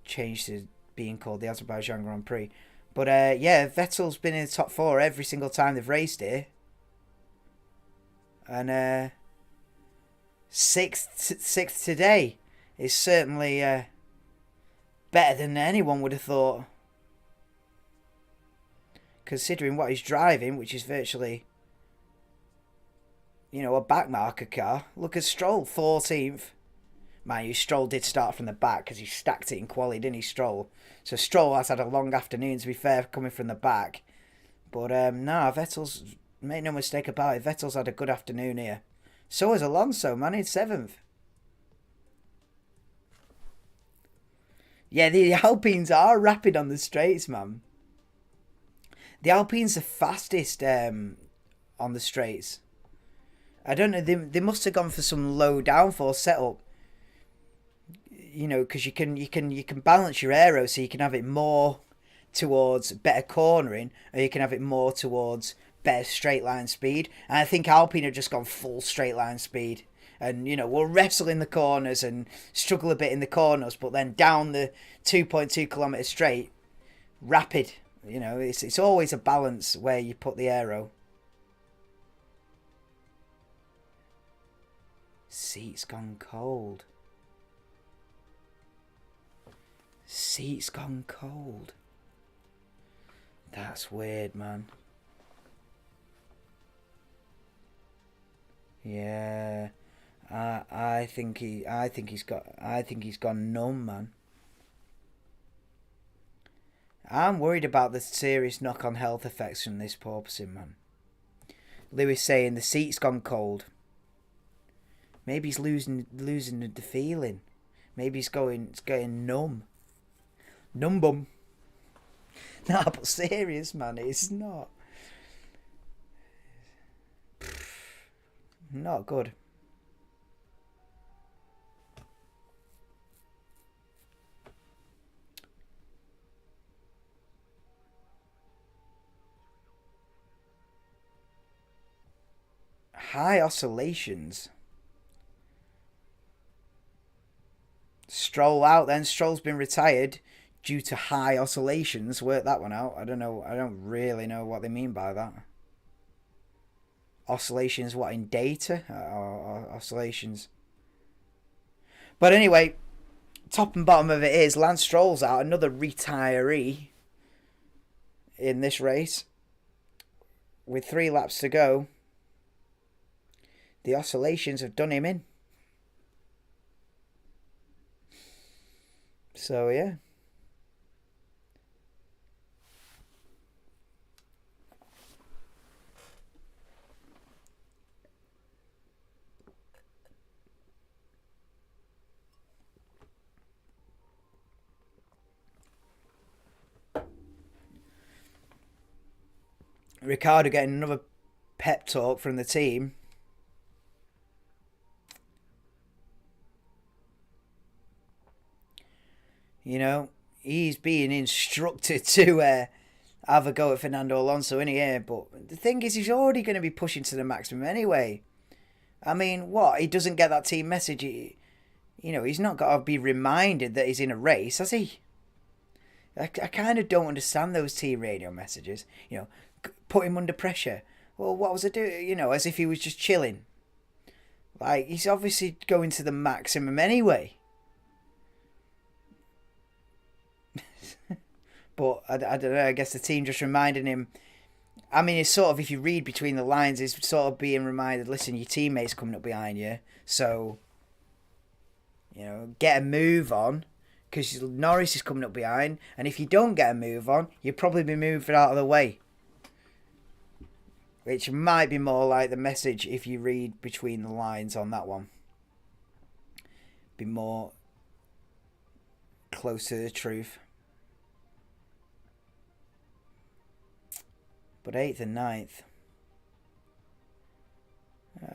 changed to being called the Azerbaijan Grand Prix. But yeah, Vettel's been in the top 4 every single time they've raced here. And sixth today is certainly better than anyone would have thought. Considering what he's driving, which is virtually, you know, a backmarker car. Look at Stroll, 14th. Man, you Stroll did start from the back because he stacked it in quali, didn't he, Stroll? So Stroll has had a long afternoon, to be fair, coming from the back. But no, Vettel's, make no mistake about it, Vettel's had a good afternoon here. So has Alonso, man, in 7th. Yeah, the Alpines are rapid on the straights, man. The Alpines are fastest on the straights. I don't know, they must have gone for some low downforce setup. You know, because you can balance your aero so you can have it more towards better cornering, or you can have it more towards better straight line speed. And I think Alpine have just gone full straight line speed. And, you know, we'll wrestle in the corners and struggle a bit in the corners, but then down the 2.2 kilometre straight, rapid. You know, it's always a balance where you put the aero. Seat's gone cold. Seat's gone cold. That's weird, man. Yeah. I think he's gone numb, man. I'm worried about the serious knock-on health effects from this porpoising, man. Lewis saying the seat's gone cold. Maybe he's losing the feeling. Maybe it's getting numb. Numb bum. Nah, but serious, man, it's not. Not good. High oscillations. Stroll out then. Stroll's been retired due to high oscillations. Work that one out. I don't know. I don't really know what they mean by that. Oscillations, what, in data? Or oscillations. But anyway, top and bottom of it is Lance Stroll's out, another retiree in this race. With 3 laps to go, the oscillations have done him in. So, yeah. Ricciardo getting another pep talk from the team. You know, he's being instructed to have a go at Fernando Alonso in here. But the thing is, he's already going to be pushing to the maximum anyway. I mean, what? He doesn't get that team message. He's not got to be reminded that he's in a race, has he? I kind of don't understand those team radio messages. Put him under pressure. Well, what was I doing? As if he was just chilling. Like, he's obviously going to the maximum anyway. But I don't know, I guess the team just reminding him. I mean, it's sort of, if you read between the lines, it's sort of being reminded, listen, your teammate's coming up behind you. So, get a move on. Because Norris is coming up behind. And if you don't get a move on, you'll probably be moved out of the way. Which might be more like the message if you read between the lines on that one. Be more close to the truth. But 8th and 9th.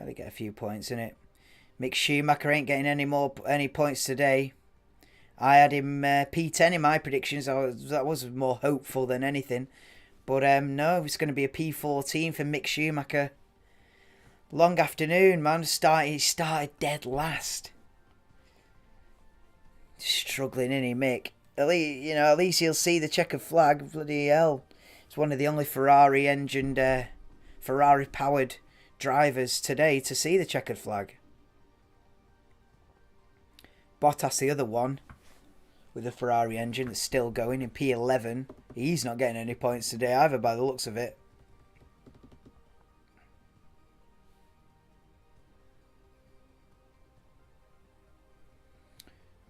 They get a few points in it. Mick Schumacher ain't getting any points today. I had him P10 in my predictions. That was more hopeful than anything. But no, it's going to be a P14 for Mick Schumacher. Long afternoon, man. He started dead last. Struggling, isn't he, Mick? At least he'll see the checkered flag. Bloody hell. It's one of the only Ferrari-powered drivers today to see the checkered flag. Bottas, the other one, with the Ferrari engine that's still going in P11. He's not getting any points today either by the looks of it.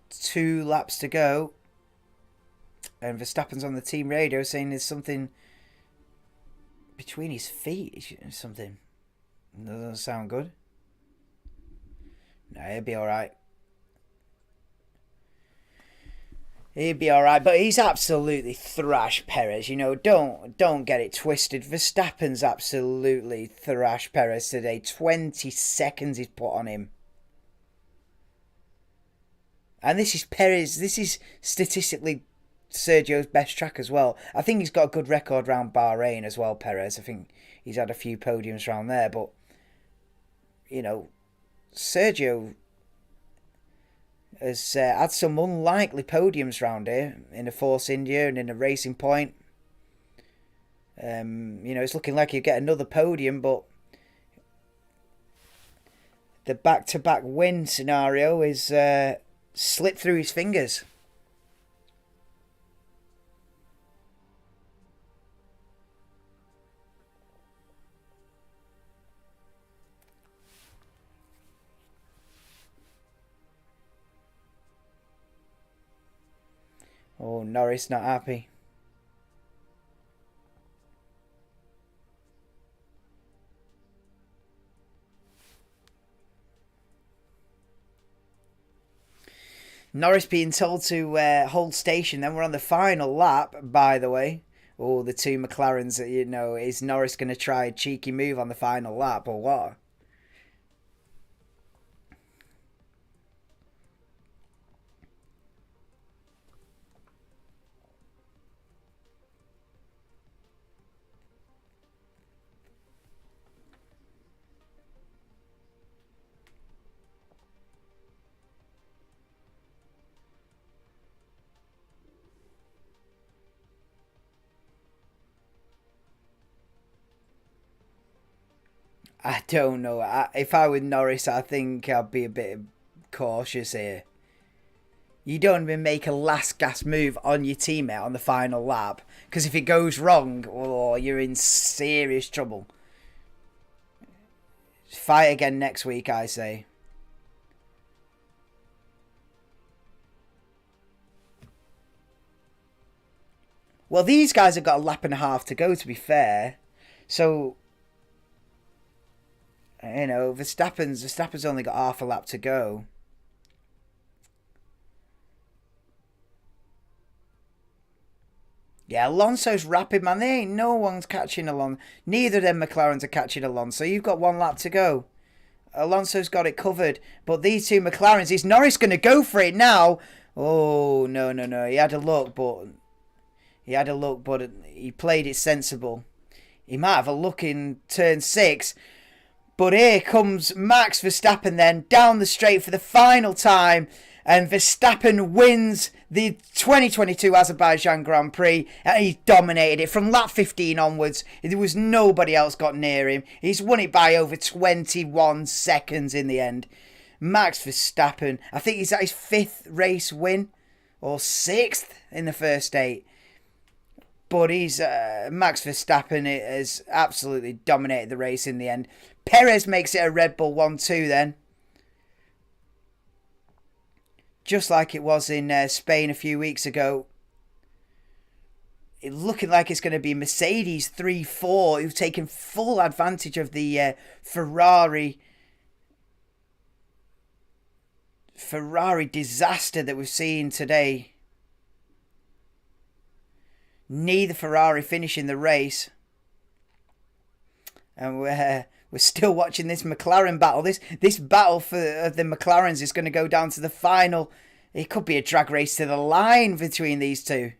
Two laps to go. And Verstappen's on the team radio saying there's something between his feet. Something. Doesn't sound good. No, he'll be alright. He'd be alright, but he's absolutely thrashed Perez. Don't get it twisted. Verstappen's absolutely thrashed Perez today. 20 seconds he's put on him. And this is Perez. This is statistically Sergio's best track as well. I think he's got a good record round Bahrain as well, Perez. I think he's had a few podiums around there. But, Sergio has had some unlikely podiums round here in the Force India and in the Racing Point. It's looking like he'll get another podium, but the back-to-back win scenario is slipped through his fingers. Oh, Norris not happy. Norris being told to hold station. Then we're on the final lap, by the way. Oh, the two McLarens, you know, is Norris going to try a cheeky move on the final lap or what? I don't know. If I were Norris, I think I'd be a bit cautious here. You don't even make a last gas move on your teammate on the final lap. Because if it goes wrong, oh, you're in serious trouble. Fight again next week, I say. Well, these guys have got a lap and a half to go, to be fair. So, you know, Verstappen's only got half a lap to go. Yeah, Alonso's rapid, man. There ain't no one's catching Alonso. Neither of them McLarens are catching Alonso. You've got one lap to go. Alonso's got it covered. But these two McLarens, is Norris going to go for it now? Oh, no. He had a look, but he played it sensible. He might have a look in turn 6. But here comes Max Verstappen then down the straight for the final time. And Verstappen wins the 2022 Azerbaijan Grand Prix. And he dominated it from lap 15 onwards. There was nobody else got near him. He's won it by over 21 seconds in the end. Max Verstappen, I think he's at his 5th race win. Or 6th in the first 8. But Max Verstappen has absolutely dominated the race in the end. Perez makes it a Red Bull 1-2 then. Just like it was in Spain a few weeks ago. It's looking like it's going to be Mercedes 3-4, who've taken full advantage of the Ferrari disaster that we've seen today. Neither Ferrari finishing the race. And we're still watching this McLaren battle. This battle for the McLarens is going to go down to the final. It could be a drag race to the line between these two.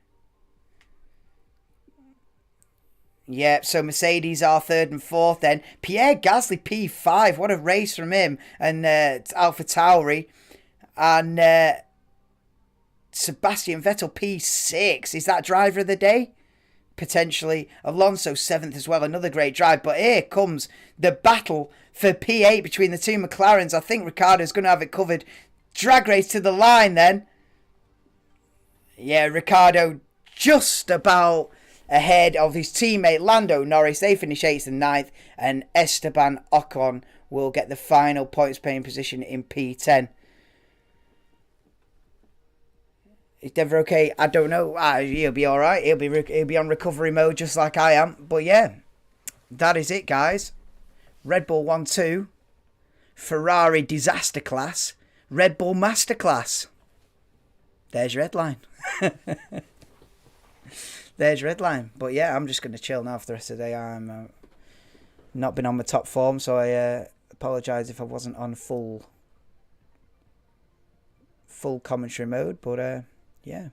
Yep, so Mercedes are 3rd and 4th then. Pierre Gasly P5. What a race from him. And AlphaTauri. And Sebastian Vettel P6. Is that driver of the day? Potentially. Alonso 7th as well. Another great drive. But here comes the battle for P8 between the two McLarens. I think Ricciardo's going to have it covered. Drag race to the line then. Yeah, Ricciardo just about ahead of his teammate Lando Norris. They finish 8th and 9th. And Esteban Ocon will get the final points paying position in P10. Is Denver okay? I don't know. He'll be all right. He'll be on recovery mode just like I am. But yeah, that is it, guys. Red Bull 1-2, Ferrari disaster class, Red Bull masterclass. There's your headline. There's your headline. But yeah, I'm just going to chill now for the rest of the day. I'm not been on my top form, so I apologise if I wasn't on full commentary mode. But yeah.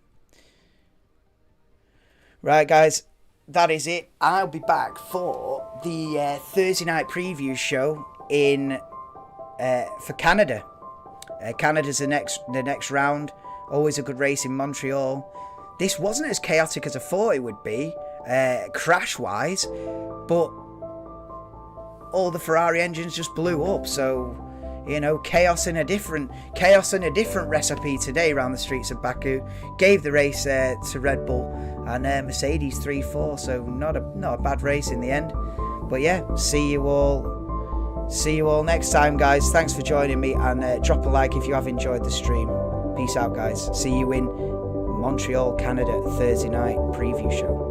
Right, guys, that is it. I'll be back for the Thursday night preview show for Canada. Canada's the next round. Always a good race in Montreal. This wasn't as chaotic as I thought it would be, crash-wise, but all the Ferrari engines just blew up. So, you know, chaos in a different recipe today around the streets of Baku. Gave the race to Red Bull and Mercedes 3-4. So not a bad race in the end. But yeah, see you all next time, guys. Thanks for joining me, and drop a like if you have enjoyed the stream. Peace out, guys. See you in Montreal, Canada, Thursday night preview show.